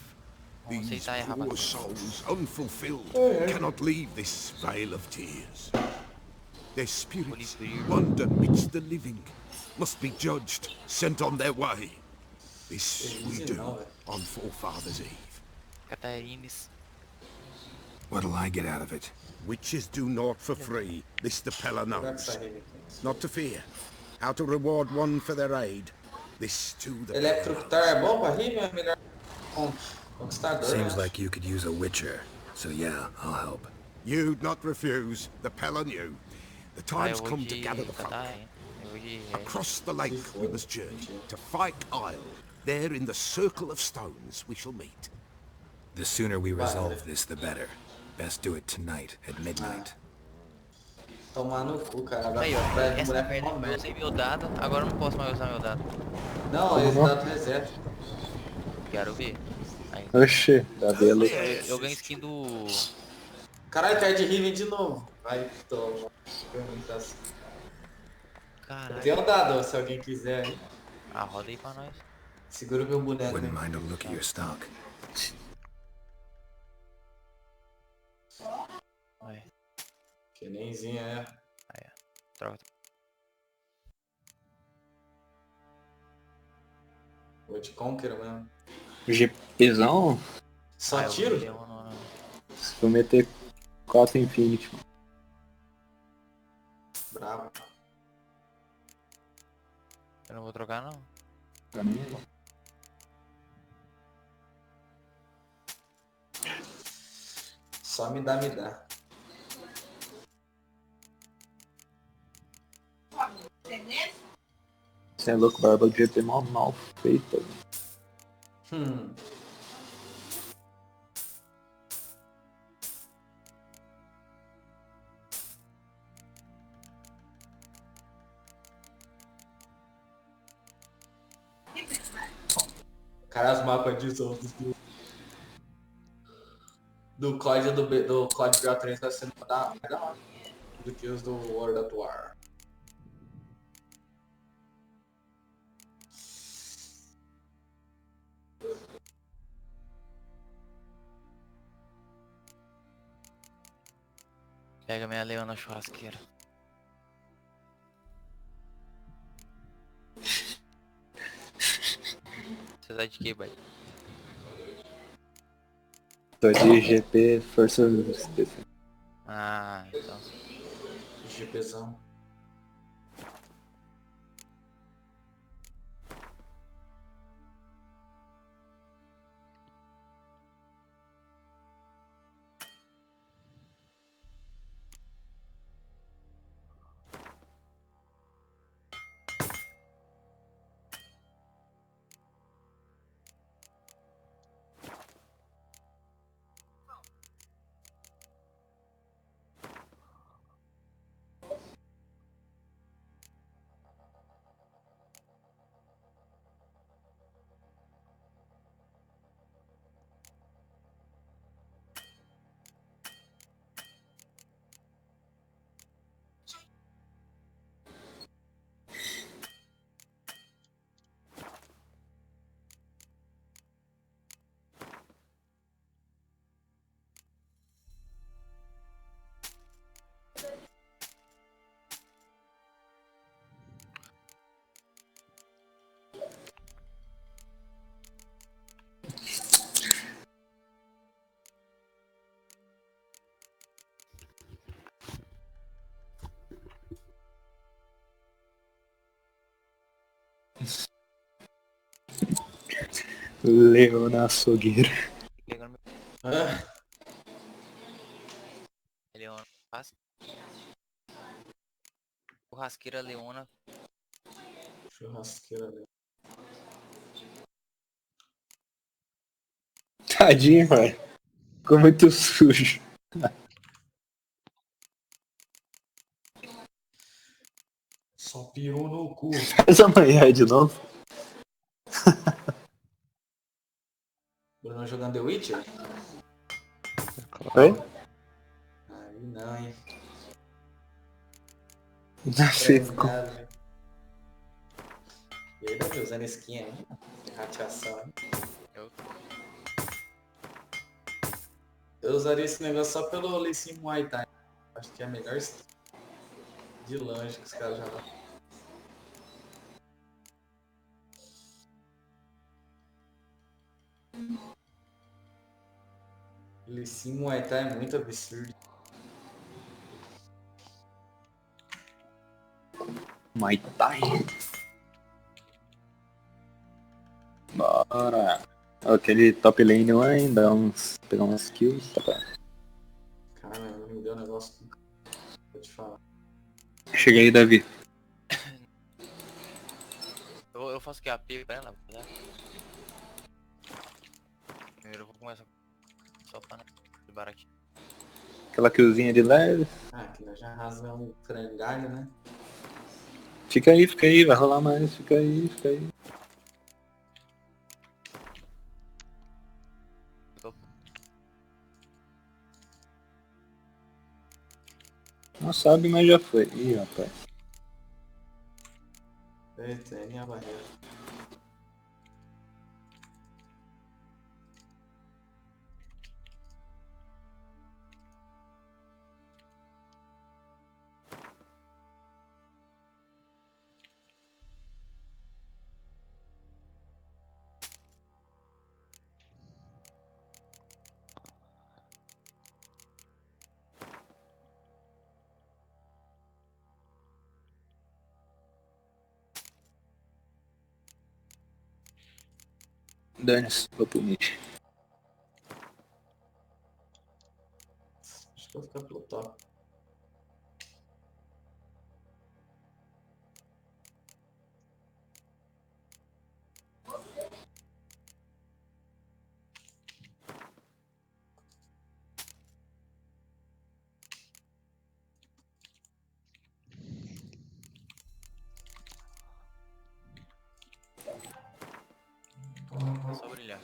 These poor souls, unfulfilled, cannot leave this vale of tears. Their spirits wander midst the living, must be judged, sent on their way. This we do on Forefathers' Eve. What'll I get out of it? Witches do naught for free, this the Pella knows. Not to fear. How to reward one for their aid. This too the Eletrocutar é bom pra rir, mas é melhor conquistador. Seems like you could use a witcher, so yeah, I'll help. You'd not refuse, the Pella knew. The time's come to gather the folk. Across the lake we must journey, to Fight Isle. There in the circle of stones we shall meet. The sooner we resolve this, the better. Best do it tonight, at midnight. Tomar no cu, cara. Agora Aí, ó. vai Essa mulher merda com eu usei meu dado, agora eu não posso mais usar meu dado. Não, esse dado reset. Quero ver. Aí. Oxê, da vela. Eu ganho skin do... Caralho, cai de Riven de novo. Vai, toma. Perguntas. Eu Caralho. tenho um dado, se alguém quiser aí. Ah, roda aí pra nós. Segura o meu boneco. Wouldn't Né? mind a look at your stock. Aí. Que nemzinha é. Aí, ó. Troca. Vou te conquer mesmo. GPzão, Só Ah, eu tiro? dei um no- se for meter 4 Infinity, mano. Bravo. Eu não vou trocar, não. Pra mim, Só me dá, me dá. você é louco, barba de GP mal feita. Hum. Cara, as mapas de outros do código do código BO3 tá sendo melhor do que os do World atual. Pega minha leona churrasqueira. Você tá de que, bai? Tô de GP Força Especial. Ah, então. GPzão. Leona Açougueira. Pegando meu Ah, leona. Churrasqueira leona. churrasqueira ali. Tadinho, velho. Ficou muito sujo. Só peru no cu. Faz amanhã de novo. Bruno jogando The Witcher? Oi? Aí não, hein? Não sei, ficou. Prendado. E aí, Davi, usando skin aí? Rateação, hein? Eu usaria esse negócio só pelo Lee Muay Thai. Acho que é a melhor skin de longe que os caras já dão. Lee Muay Thai é muito absurdo. Muay Thai. Bora. Aquele top lane lá ainda, pegar umas kills. Tá. Cara, não me deu um negócio. Vou te falar. Cheguei aí, Davi. Eu faço o que? AP pra ela? Né? Primeiro eu vou começar só pra liberar aqui. Aquela killzinha de leve. Ah, aqui nós já rasgamos um frangalho, né? Fica aí, vai rolar mais. Fica aí. Não sabe, mas já foi. Ih, rapaz. Eita, é minha barreira. Dane-se, vou punir. Acho que eu vou ficar pelo top. Só brilhar.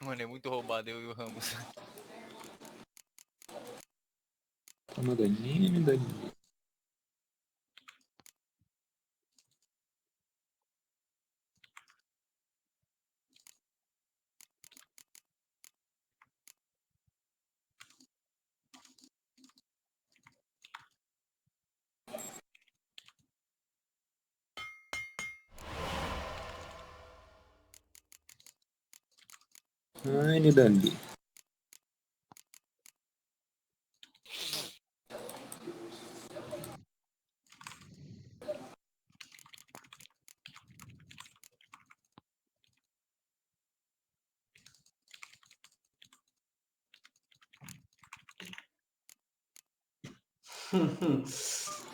Mano, é muito roubado eu e o Ramos. Toma daninho. Ai, Nidali.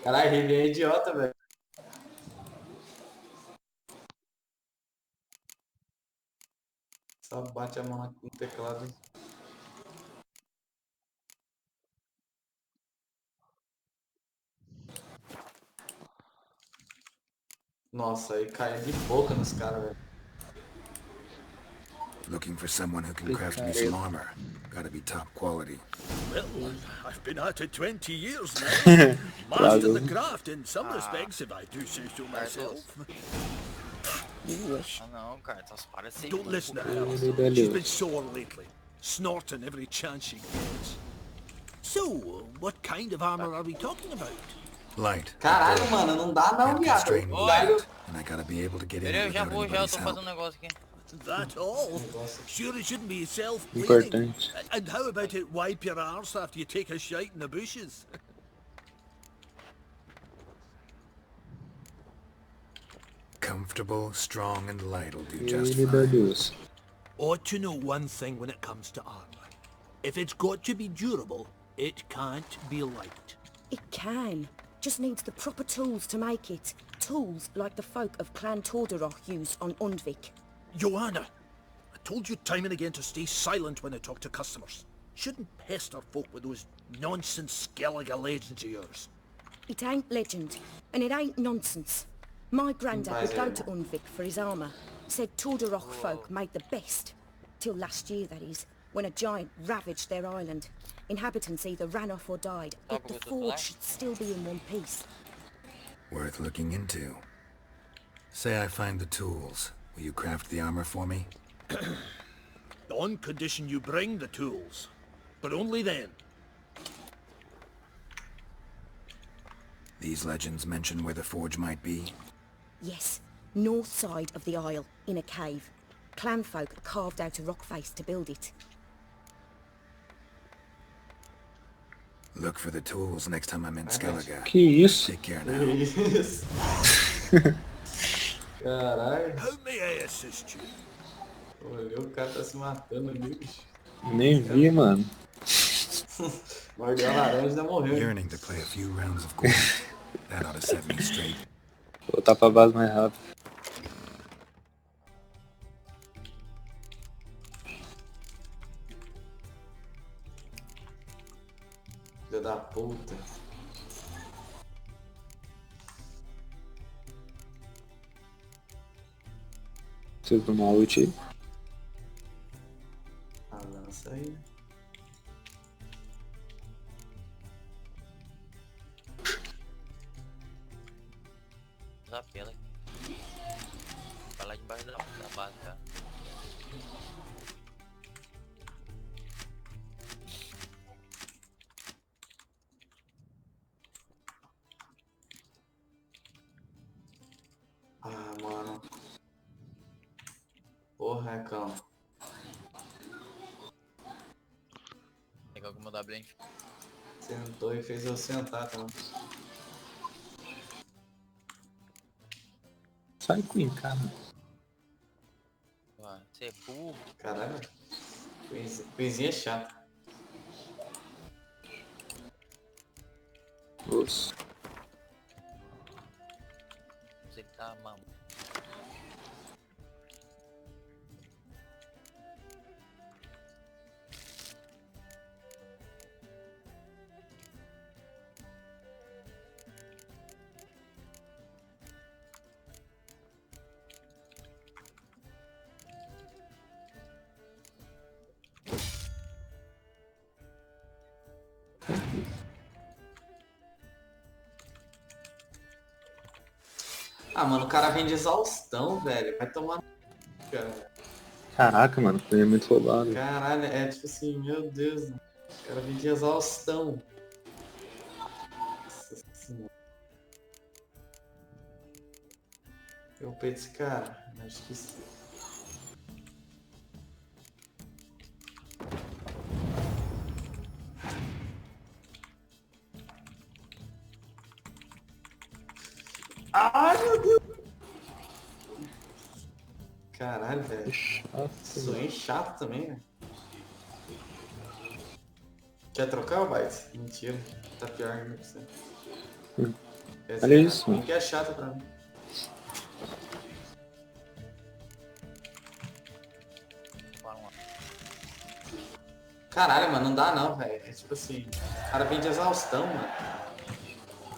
Caralho, ele é idiota, velho. Só bate a mão no teclado. Nossa, aí caiu de boca nos caras, velho. Looking for someone who can craft me some armor. Gotta be top quality. Well, I've been at it 20 years now. Mastered the craft in some respects, if I do say so myself. Ah não, cara, então para de ser. Don't listen to her. She's been sore lately, snorting every chance she gets. So, what kind of armor are we talking about? Light. Caralho, mano, não dá não, viado. And I gotta be able to get in Eu já without vou, eu anybody's tô help. fazendo um negócio aqui. That all? Sure it shouldn't be self-cleaning. Importante. And how about it wipe your arse after you take a shite in the bushes? Comfortable, strong, and light will do E just ele dá fine. Deus. Ought to know one thing when it comes to armor. If it's got to be durable, it can't be light. It can. Just needs the proper tools to make it. Tools like the folk of Clan Torderoch use on Undvik. Joanna, I told you time and again to stay silent when I talk to customers. Shouldn't pester folk with those nonsense Skellige legends of yours. It ain't legend, and it ain't nonsense. My granddad would go to Undvik for his armour. Said Torderoch folk made the best. Till last year, that is, when a giant ravaged their island. Inhabitants either ran off or died, but the forge should still be in one piece. Worth looking into. Say I find the tools. Will you craft the armor for me? On condition you bring the tools. But only then. These legends mention where the forge might be? Yes, north side of the isle, in a cave. Clanfolk carved out a rock face to build it. Look for the tools next time I'm in Skellige. Que isso? Take care now. Isso. Caralho. How may I assist you? Olhou, o cara tá se matando ali, bicho. Nem vi, mano. Mordeu a laranja e ainda morreu. Yearning to play a few rounds of golf. That ought to set me straight. Vou voltar pra base mais rápido. Filha da puta. Preciso de uma ult aí. Ah, lança aí. Usar pela. Vai lá debaixo da base, cara. Ah, mano. Porra, Recão. Pegar alguma W hein? Sentou e fez eu sentar também. Sai Queen, cara. Você é burro. Caralho. Coisinha chata. Nossa. Você tá mamando. Ah, mano, o cara vem de exaustão, velho. Vai tomar no cu, cara. Caraca, mano, foi muito roubado. Caralho, é tipo assim, meu Deus. O cara vem de exaustão. Nossa senhora. Eu peito esse cara. Acho que sim. Ai, meu Deus. Caralho, velho. Sonho chato também, velho. Quer trocar o Byte? Mentira. Tá pior ainda pra você. Olha isso, mano. Que é chato pra mim. Caralho, mano, não dá não, velho. É tipo assim, o cara vem de exaustão, mano.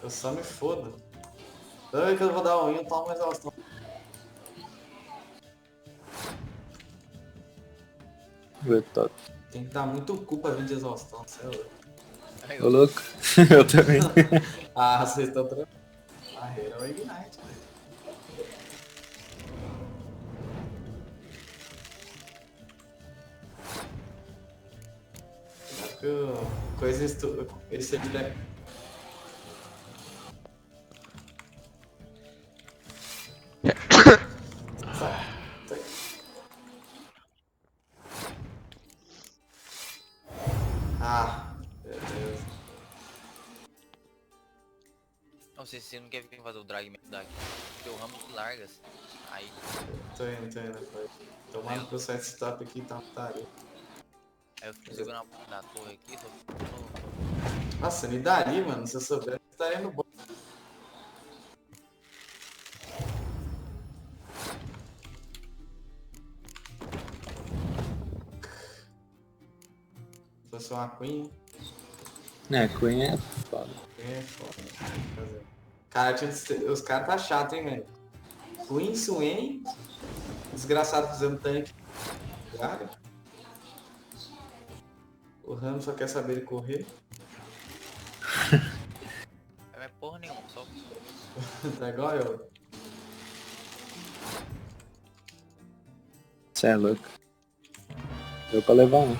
Eu só me fodo. Toda vez que eu vou dar um eu tomo exaustão. Tem que dar muito cu pra vir de exaustão, você é louco. Ô louco, eu também. Ah, vocês estão tranquilos. Barreira é o Ignite, velho. É que coisa esse aqui deve... Ah, beleza. Não sei se você não quer vir fazer o drag daqui. Porque o Ramos largas. Aí. Tô indo, pai. Tomando pro side stop aqui, tá putaria. Aí eu fico segurando a porta da torre aqui, tô... Nossa, me daria, mano. Se eu soubesse, eu estaria no bom. Se fosse uma Queen. É, Queen é foda. É foda. Cara, os caras tá chato, hein, velho. Queen, Swain. Desgraçado fazendo tanque. Cara. O Ramos só quer saber ele correr. Não é porra nenhuma, só... Tá igual eu. Cê é louco. Deu pra levar um.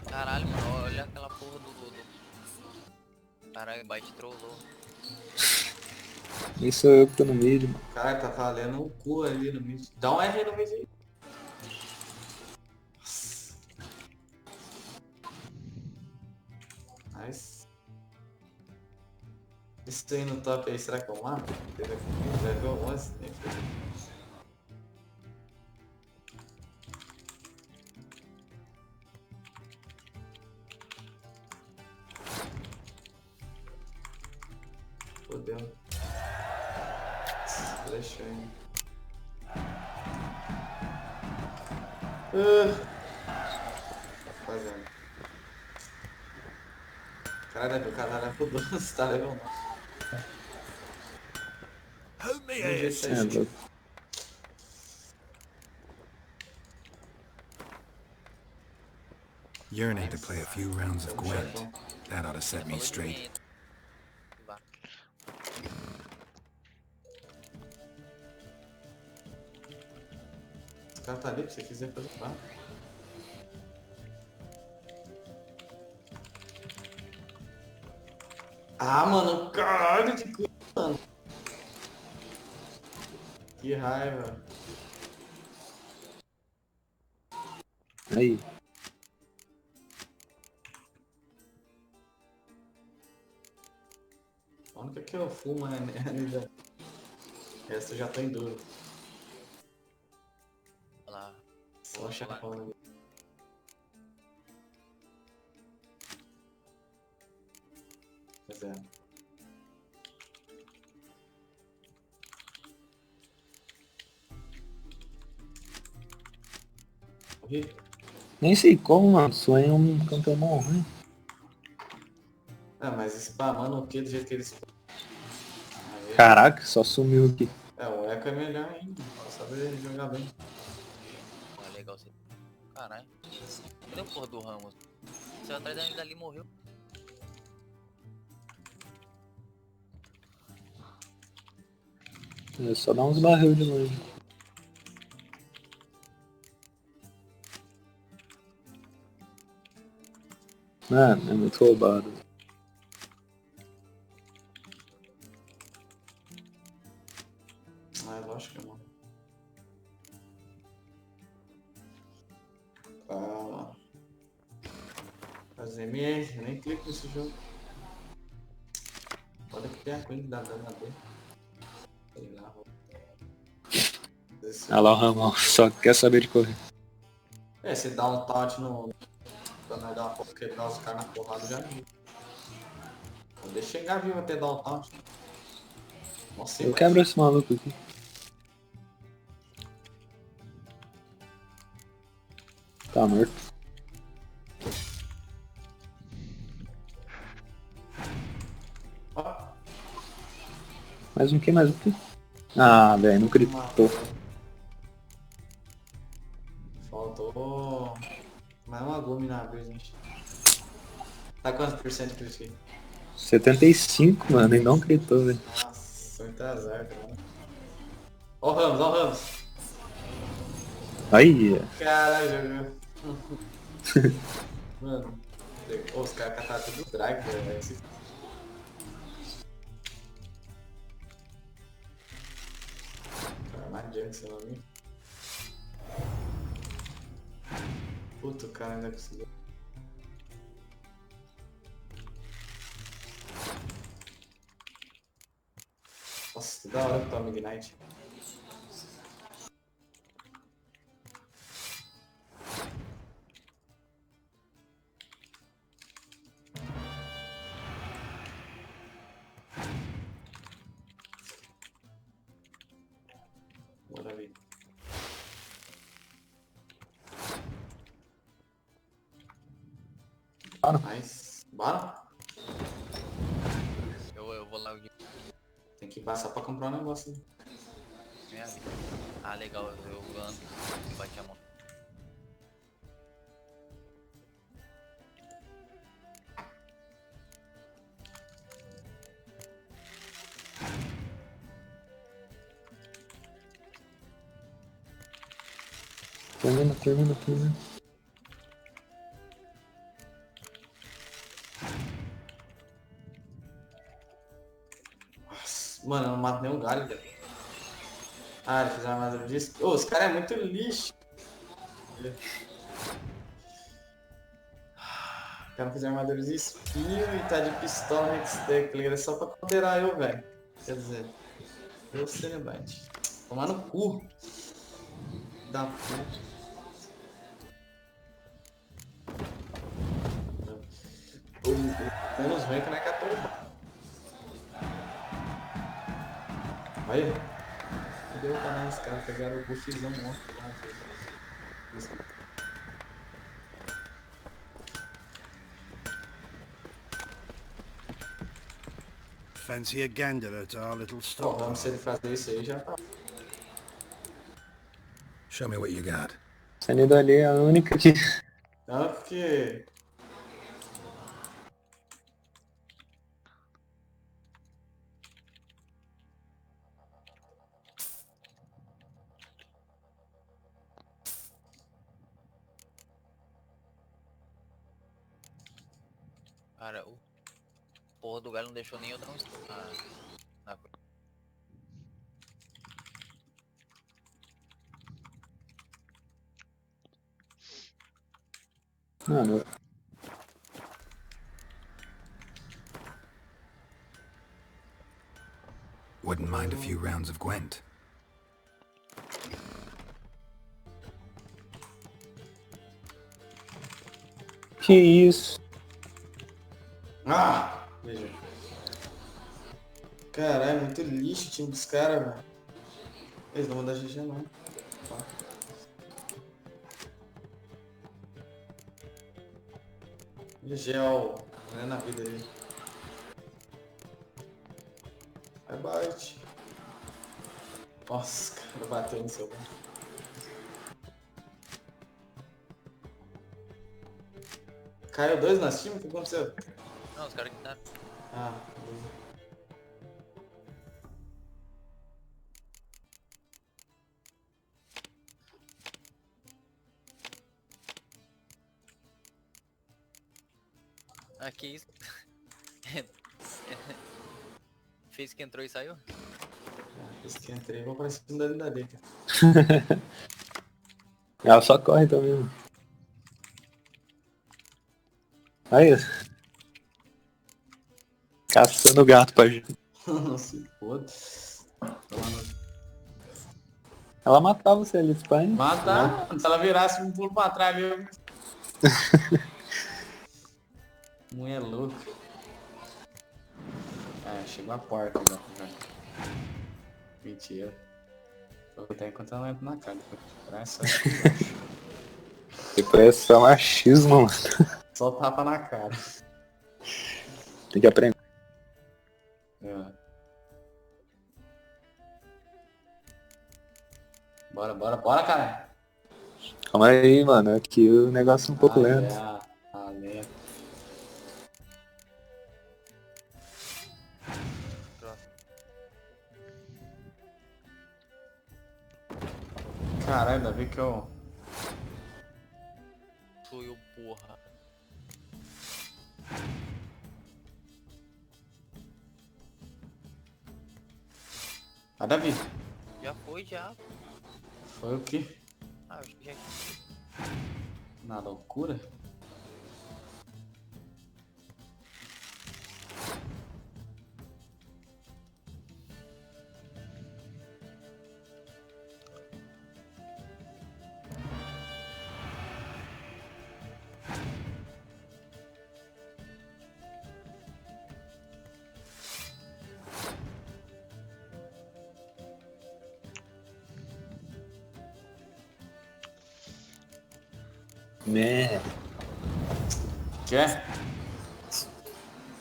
Caralho, mano, olha aquela porra do... Caralho, o Byte trollou. Isso eu que tô no mid, mano. Cara, tá valendo um cu ali no mid. Dá um R no mid aí. Nossa. Isso aí no top aí, será que eu mato? Level 11, né? Fodeu. Deixa aí. Fazendo. Caralho, o cara level 12, tá level 9. Help me Do jeito É, certinho. louco. Yearning to play a few rounds of Vamos, Gwent. chefão. That ought to set me straight. Esse cara tá ali, se você quiser fazer barra. Ah, mano, caralho de coisa, mano. Que raiva. Aí. A única que eu fumo é ainda. O resto já tá em duro. Olha lá. Só o chefão, né? Pois é. Morri? Nem sei como, mano. Sonho é um campeão mó ruim. Ah, mas spamando o que do jeito que eles. Aí, Caraca, só sumiu aqui. o eco é melhor ainda. Pra saber jogar bem. Ah, legal você. Caralho. Cadê o porra do Ramos? Você atrás da gente dali morreu. É só dar uns barril de longe. Mano, é muito roubado. Ah, é lógico, mano. Ah. Fazer MR, eu nem clico nesse jogo. Pode que tem a Queen da dano dele. Sei lá, vou. Olha lá o Ramon, só quer saber de correr. É, se dá um taunt no. Quando nós dar uma porra, quebrar os caras na porrada já viu. Deixa chegar vivo até dar um taunt. Nossa, Eu quebro esse maluco aqui. Tá morto. Ó, Mais um que, mais um que. Ah, velho, não gritou. faltou mais uma gume na vez, gente. Tá quantos por cento que eu fiz? 75, mano, e não gritou, velho. Nossa, muito azar, cara. Ó o Ramos, ó o Ramos. Aí, Caralho, jogou. Mano, pô, os caras cataram tudo drag, velho. Cara, mais junk, sei lá, viu? Puta, o cara ainda conseguiu. Nossa, que da hora que toma Ignite. Bora ver. Bora. Mas, bora? Eu vou lá. Tem que passar pra comprar um negócio. Minha vida. Ah, legal. Eu ando. Bate a mão. termina. Nossa, mano, eu não mato nem um galho, velho. Ah, eles fizeram armadura disso. Ô, os caras é muito lixo. cara fez armadura de espinho e tá de pistola Hextech, tá ligado? É só pra counterar eu, velho. Quer dizer, eu celebrante. Tomar no cu. Da puta. O menos ruim é que não é 14. Aí. Cadê o canal? Os caras pegaram o buffzão monstro lá. Fancy a gander at our little Ó, store? vamos se ele fazer isso aí já tá. Show me what you got. Essa unidade ali é a única que... Tanto que... Cara, o porra do galho não deixou nem eu dar um na coisa. Mano, Wouldn't mind a few rounds of Gwent. que isso? Ah! Veja. Caralho, muito lixo o time dos caras, velho. Eles não vão dar GG não. Tá. GG, ó. Não é na vida aí. Vai, bate. Nossa, o cara bateu no seu. Caiu 2 na time? O que aconteceu? Não, os caras gritaram. Ah, Ah, que isso? Fez que entrou e saiu? esse que entrei, vou pra cima da liga. Ela só corre também. Aí. Caçando gato pra gente. Se foda. Ela matava você ali, pai. Matar? Se ela virasse um pulo pra trás, viu? Mulher louca. Ah, chegou a porta já. Mentira. Vou até enquanto ela entra na cara. Depois é só machismo, mano. Só tapa na cara. Tem que aprender. É. Bora, cara. Calma aí, mano. Aqui o negócio é um pouco lento. Lento. Caralho, ainda vi que eu... Sou eu, porra. Ah, Davi. Já foi, já. Foi o quê? Ah, acho que já... Na loucura? Né? Quer?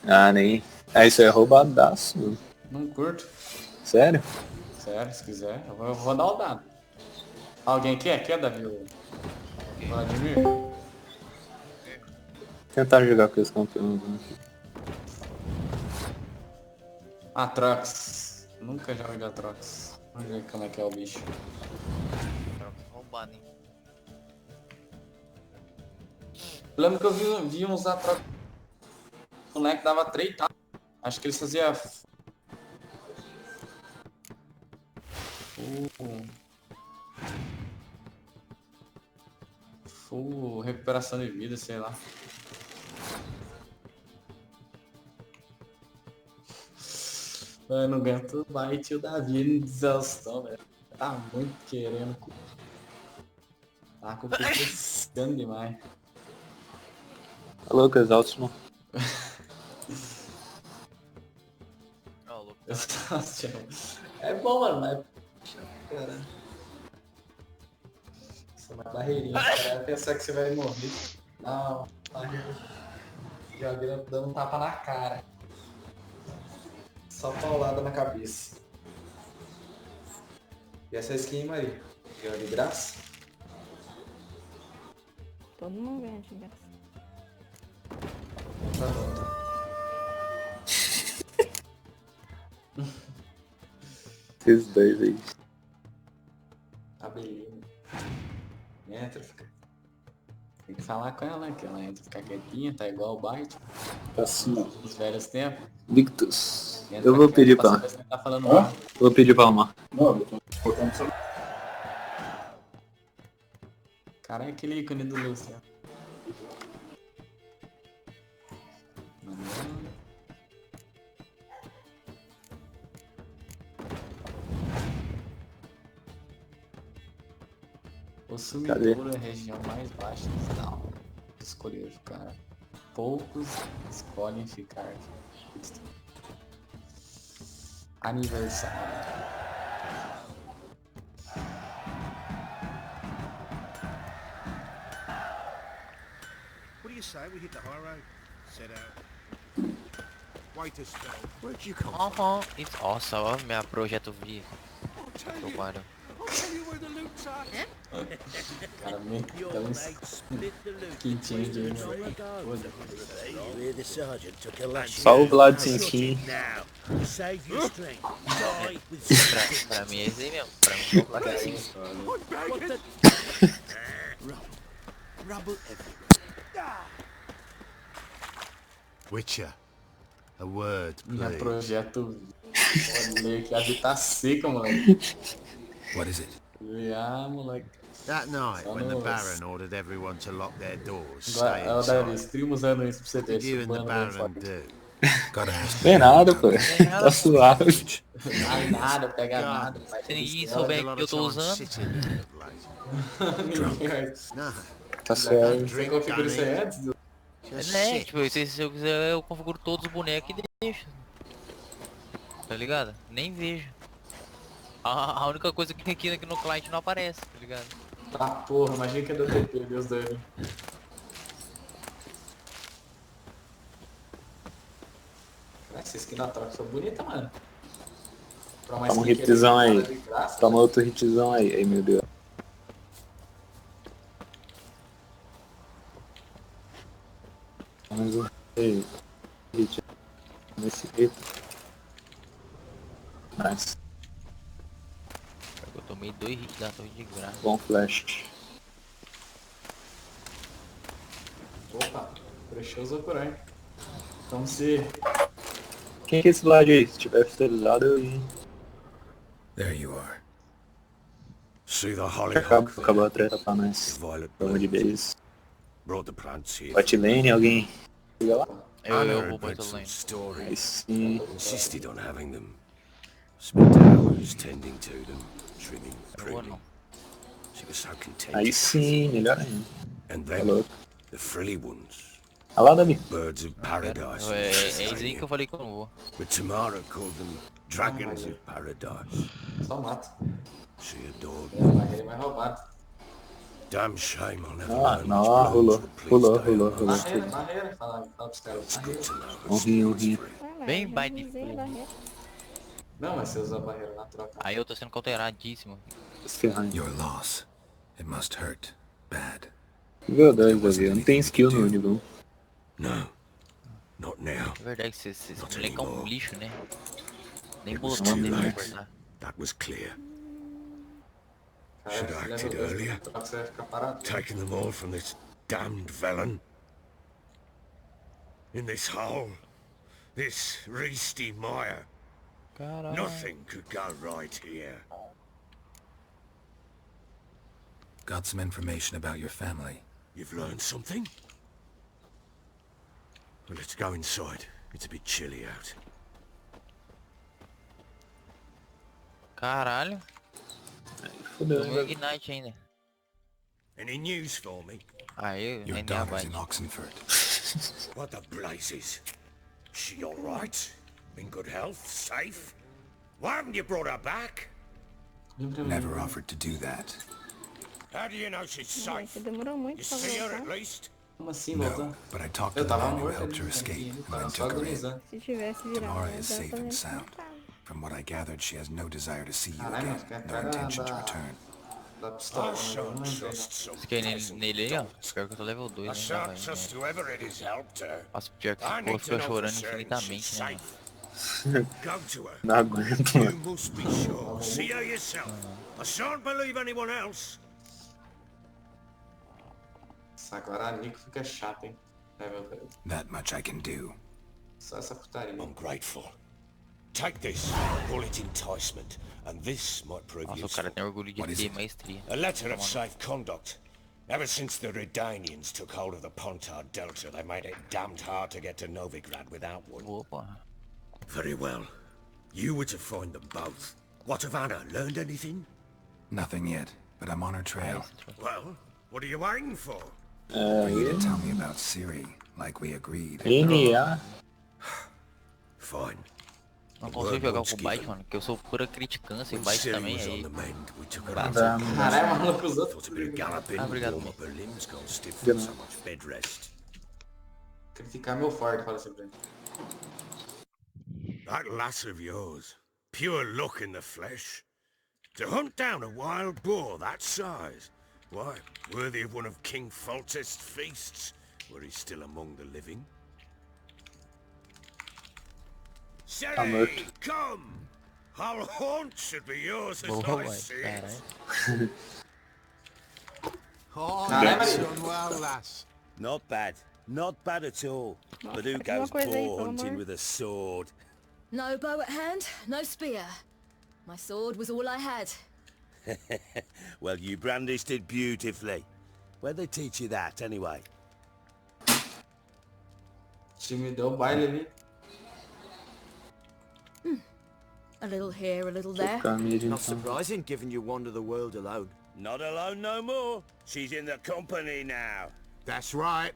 Ah, nem. Ah, isso é roubadaço, mano. Não curto. Sério? Sério, se quiser, eu vou dar o dado. Alguém quer? Quer, Davi? Vladimir? Tentar jogar com esse campeão. Atrox. Nunca joguei de Atrox. Vamos ver como é que é o bicho. Roubado, hein? Eu lembro que eu vi uns Atrox. O moleque dava 3 tapas. Acho que eles faziam... Full recuperação de vida, sei lá. Eu não aguento mais o Davi em exaustão, velho. Tá muito querendo. Tá com o cu piscando demais. Tá louco, exausto não. Ó, o louco. É bom, mano, mas... Cara... Essa é uma barreirinha, cara. Vai pensar que você vai morrer. Não, barreira. Já dando um tapa na cara. Só paulada na cabeça. E essa skin, Maria? Ganhou de graça? Todo mundo ganha de graça. Tá bom. Esses dois aí. A Belina. Entra, fica. Tem que falar com ela, que ela entra, fica quietinha, tá igual o Bart. Tá assim, ó. Nos velhos tempos. Victus. Entra Eu vou pedir pra pra... saber se ele tá falando mal. Vou pedir pra arrumar. Cara, é aquele ícone do Lúcio. O sumidouro é a região mais baixa do tal. Escolher ficar. Poucos escolhem ficar. Aniversário. What do you say we hit the high road? Set out. Wait a spell. Where'd you come from? Nossa, ó, minha projeto vi. Trabalho. Cara, meteu uns quintinhos de Só o Vlad sem skin. Pra mim é esse aí mesmo. Pra mim é o Vlad assim. Witcher, a word, minha please. projeto. Olha que a vida tá seca, moleque. What is it? Moleque. That night when the Baron ordered everyone to lock their doors, Agora, stay é o Davi, inside. stream usando isso pra você What ver. did you and the Baron do? Gotta ask. Tem nada, pô. Tá suave. Ai, nada, pega nada. Se ninguém souber que eu tô usando. Tá suave. Você configura isso aí antes? Né, tipo, se eu quiser eu configuro todos os bonecos e deixo. Tá ligado? Nem vejo. A única coisa que tem aqui no cliente não aparece, tá ligado? Tá porra, imagina que é do TP, Deus dele. Essa skin da troca foi bonita, mano. Toma um hitzão aí. Toma outro hitzão aí. Ai, meu Deus. Mais um hit nesse hit. Nice. Eu tomei 2 hits da torre de graça. Bom flash. Opa, prechoso por aí. Vamos se... Quem que é esse lado aí? Se tiver finalizado eu ia. There you are. See the hollyhock? Acabou a treta pra nós. Vamos de base. Brought the plants here. Bot lane, alguém? Liga lá. Eu vou botar lane. Aí sim. Insisted on having them. Spent hours tending to them, trimming, pruning. She was so content. Aí sim, melhor ainda. And Tá then louco. the frilly ones. Olha lá, Davi. Birds of paradise. É isso aí que eu falei que eu não vou. But Tamara called them dragons of paradise. Só mata. She adored É a barreira mais roubada. Damn shame I'll never Ah, learn não, which rolou. bloods would Rolou, please rolou, Diana. rolou. Barreira, fala pros caras. Barreira. Um rim. Bem baita de Usei a fogo. barreira. Não, mas você usa a barreira na troca. Aí eu tô sendo cauteradíssimo. Your loss. It must hurt. Bad. Nível 2, Davi. Não tem skill no nível 1. No, not now. É verdade que esse moleque é um lixo, né? Nem It was botão too dele pra late. cortar. That was clear. Cara, Should have acted level 2 earlier. troca, você vai ficar parado. Taken them all from this damned villain. In this hole. This reesty mire. Caralho. Nothing could go right here. Got some information about your family. You've learned something? Well, let's go inside. It's a bit chilly out. Caralho. Fudeu, Tomou hein? Ignite ainda. Any news for me? Aí, Your nem daughter's in abate. Oxenford. What the blazes? She all right? In good health? Safe? Why haven't you brought her back? Never offered to do that. How do you know she's safe? Demorou muito You pra see her voltar. at least? Como assim, No, voltou? but I talked to Eu the tava man who morto helped her ali, escape o and cara then só took her in. agonizando. Se tivesse virado, Tamara já is safe fazia and tempo sound. que tava. From what I gathered, she has no desire to see you Caralho, again. mas que a No cara intention to da return. pistola, I mas eu shan't não entrei não. trust some Fiquei peasant nele aí, ó. dolt. Pior que eu tô level 2, I né? Dá, shan't vai, trust né? whoever it is helped her. Nossa, pior que I esse need povo to fica know for chorando certain she's infinitamente, né, mano? safe. Go to her. Não aguento, You mano. must be sure. See her yourself. I shan't believe anyone else. Nossa, agora a Nico fica chata, hein? Level 3. That much I can do. Só essa putaria. Ungrateful. Take this. Call it enticement. And this might prove Nossa, o useful. cara tem orgulho de ter maestria. A letter of safe conduct. Ever since the Redanians took hold of the Pontar Delta, they made it damned hard to get to Novigrad without one. Opa. Very well. You were to find them both. What of Anna? Learned anything? Nothing yet, but I'm on her trail. Well, what are you waiting for? For you to tell me about Ciri, like we agreed. NA. Fine. Não consigo jogar com o Byte, mano, porque eu sou pura criticância e o Byte também, aí... Caralho, maluco, os outros... obrigado. Criticar meu forte, fala assim pra ele. That lass of yours. Pure luck in the flesh. To hunt down a wild boar that size. Why, worthy of one of King Foltest's feasts, were he still among the living. Ciri, come! Our haunt should be yours as I see it. Oh, that's done well, lass. Not bad. Not bad at all. But who goes boar hunting with a sword? No bow at hand, no spear. My sword was all I had. Well, you brandished it beautifully. Where'd they teach you that, anyway? Time deu baile ali. A little here, a little there. Not surprising, given you wander the world alone. Not alone no more. She's in the company now. That's right.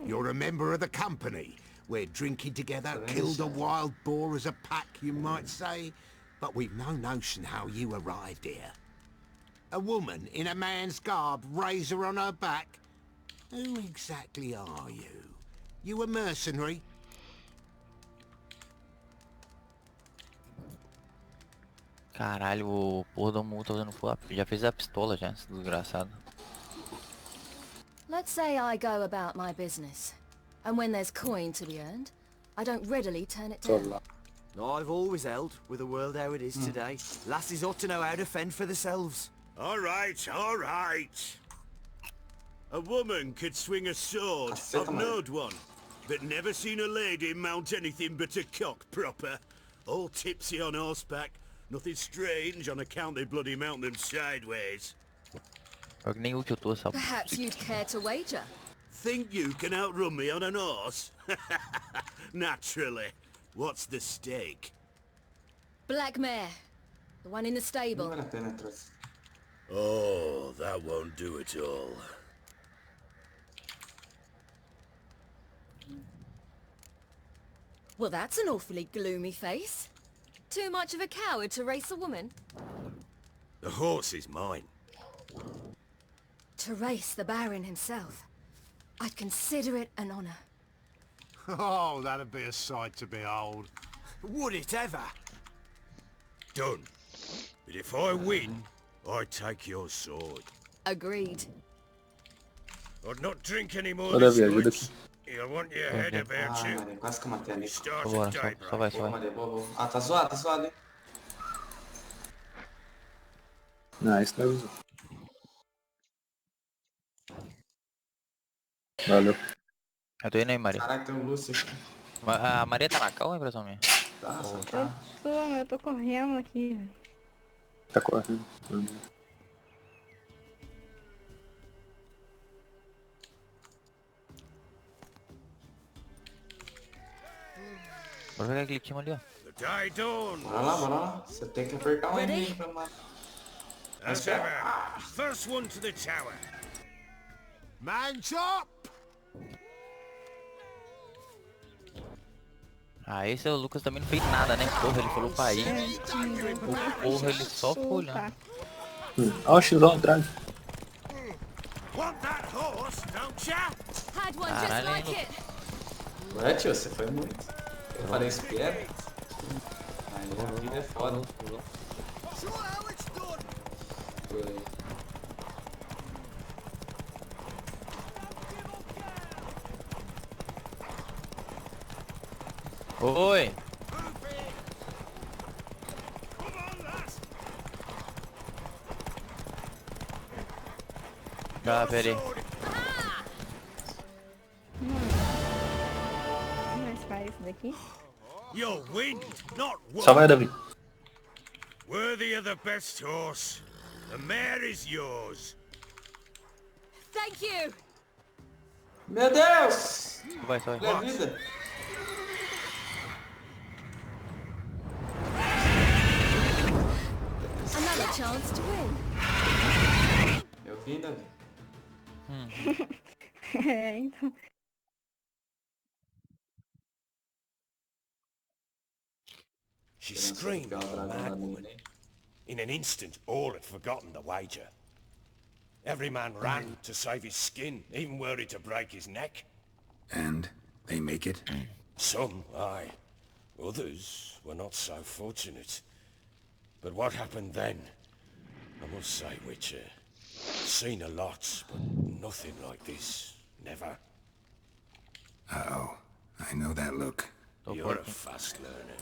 You're a member of the company. We're drinking together, killed a wild boar as a pack, you might say. But we've no notion how you arrived here. A woman in a man's garb, razor on her back. Who exactly are you? You a mercenary? Caralho, o porra do mundo tá usando full AP. Já fez a pistola já, esse desgraçado. Let's say I go about my business. And when there's coin to be earned, I don't readily turn it down. I've always held, with the world how it is today. Lasses ought to know how to fend for themselves. All right, all right. A woman could swing a sword. I've knowed one, but never seen a lady mount anything but a cock proper. All tipsy on horseback. Nothing strange on account they bloody mount them sideways. Perhaps you'd care to wager? Think you can outrun me on an horse? Naturally. What's the stake? Black mare. The one in the stable. Oh, that won't do it all. Well, that's an awfully gloomy face. Too much of a coward to race a woman? The horse is mine. To race the Baron himself. I'd consider it an honor. Oh, that'd be a sight to behold. Would it ever? Done. But if I win, I take your sword. Agreed. I'd not drink any more Olha, this velho, ajuda night. aqui. You'll want your head about you. Maria, quase que eu matei a Nico. Start Boa, at só daybreak. vai, Boa, Maria, boa, boa. Ah, tá zoado, hein? Nice, tá usando. Valeu. Eu tô indo aí, Maria. Caraca, tem um Lúcio aqui. A Maria tá na cal ou é impressão minha? Tá, só tá. Eu tô correndo aqui, velho. Tá correndo. Bora pegar aquele time ali, ó. The Bora lá. Você tem que apertar um M pra matar. As ever, first one to the tower. Man's up! Ah, esse é o Lucas também não fez nada, né? Porra, ele falou pra ir. Porra, ele só foi olhando. Ó o Xilão atrás. Want that horse, don't ya? Had one just Caralho, like hein, it. Ué, tio, você foi muito. Eu falei espera. Aí a vida é foda. Show how it's done. Foi. Oi! Tá, pera aí. Mas faz isso daqui. Your wind, not Só vai, what. Davi. Worthy of the best horse. The mare is yours. Thank you. Meu Deus! Vai, só vai. Minha vida! Another chance to win. Eu vi, Davi. É, então. She screamed like a mad woman. In an instant, all had forgotten the wager. Every man ran to save his skin, even worried to break his neck. And they make it? Some, aye. Others were not so fortunate. But what happened then? I must say, Witcher, seen a lot, but nothing like this. Never. Uh-oh. I know that look. You're a fast learner.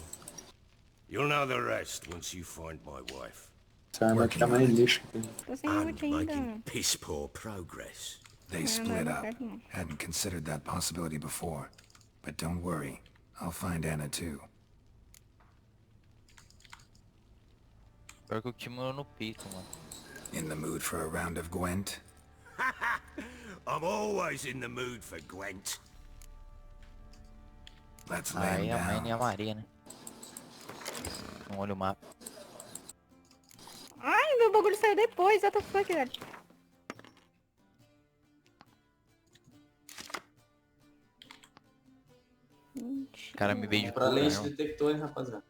You'll know the rest once you find my wife. Essa arma aqui tá mais lixo. Tô sem And ult ainda. making piss poor progress. They não split dá up. certo, não. Hadn't considered that possibility before. But don't worry. I'll find Anna too. Pior que o time no peito, mano. In the mood for a round of Gwent? I'm always in the mood for Gwent. Let's lay Aí him a mãe down. e a Maria, né? Não olha o mapa. Ai, meu bagulho saiu depois. What the fuck, velho? O cara me veio de Pra tudo, lente né? detector, hein, rapaziada.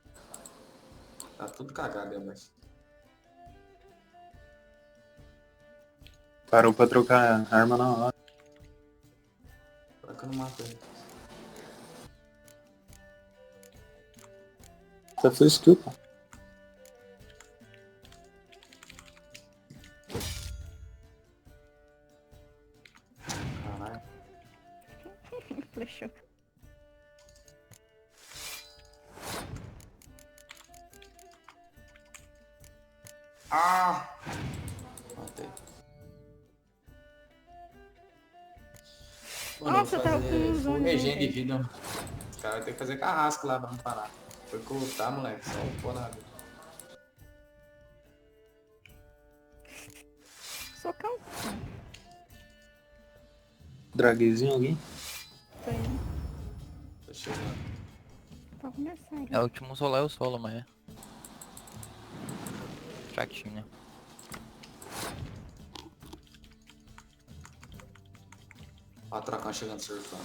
Tá tudo cagado, hein, mas. Parou pra trocar arma na hora. Será que eu não mato ele? Só foi skill, pô. Caralho. Flechou. Ah! Matei. Mano, Nossa, eu vou tava fazer com uns full olhos regen de vermelhos. vida. Os caras tem que fazer carrasco lá pra não parar. Foi cortar, moleque. Só o porado. Socão. Draguezinho alguém? Tô indo. Tô chegando. Pra começar aí. É o último solar é o solo, mas é. Chatinho, né? Ó, a Tracão chegando surfando.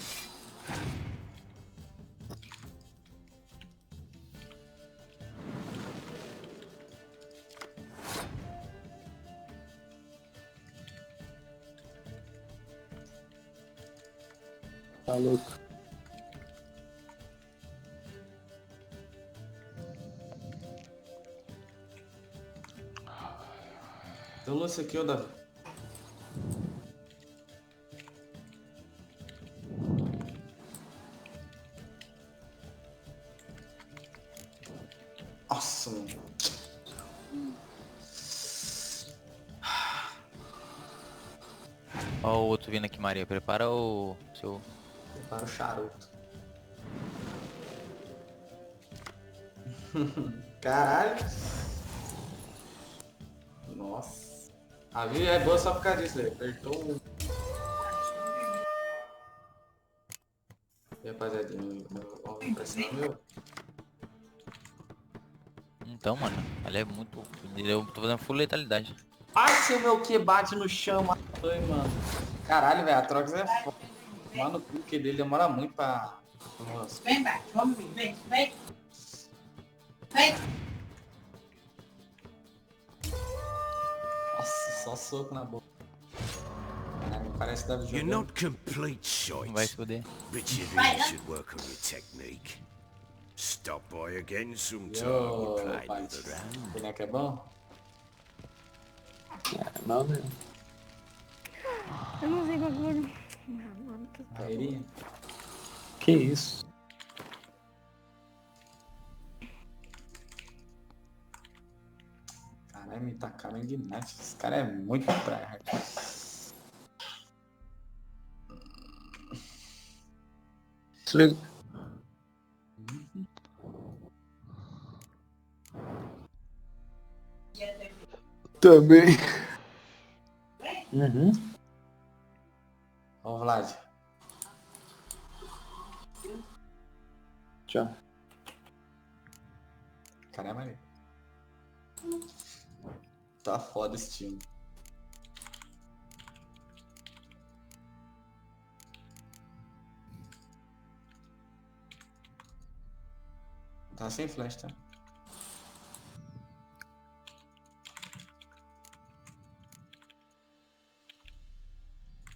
Tá louco. Tem um lance aqui, ó, Davi. Nossa, mano. Ó o outro vindo aqui, Maria. Prepara o seu... Prepara o charuto. Caralho. Nossa. A vida é boa só por causa disso, velho. Apertou o... E rapaziadinha, vamos impressionar meu. Então, mano, ela é muito... Eu tô fazendo full letalidade. Ai, se o meu Q bate no chão, mano. Caralho, velho, a Trox é foda. Mano, o Q dele demora muito pra... Nossa. Vem, vai. Vamos vir. Vem, vem. Vem. Nossa, só soco na boca. Caralho, parece que deve You're jogar. not complete shite, Vai se foder. but you really should work on your technique. Stop by again sometime. We'll Yo, play pai. another round. O boneco é bom? É, não, né? Eu não vi bagulho. Ah, mano, tu tá Rairinha? Que isso? Caralho, me tacaram em Ignite. Esse cara é muito tryhard. Desliga. Também. Uhum. Ó, Vlad. Tchau. Caralho, Maria. Tá foda esse time. Tá sem flash, tá?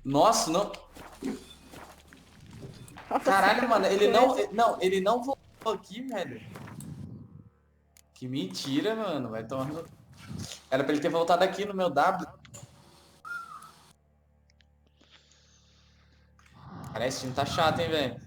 Nossa, não. Caralho, mano, ele não. Não, ele não voltou aqui, velho. Que mentira, mano. Vai tomar no... Era pra ele ter voltado aqui no meu W. Cara, esse time tá chato, hein, velho.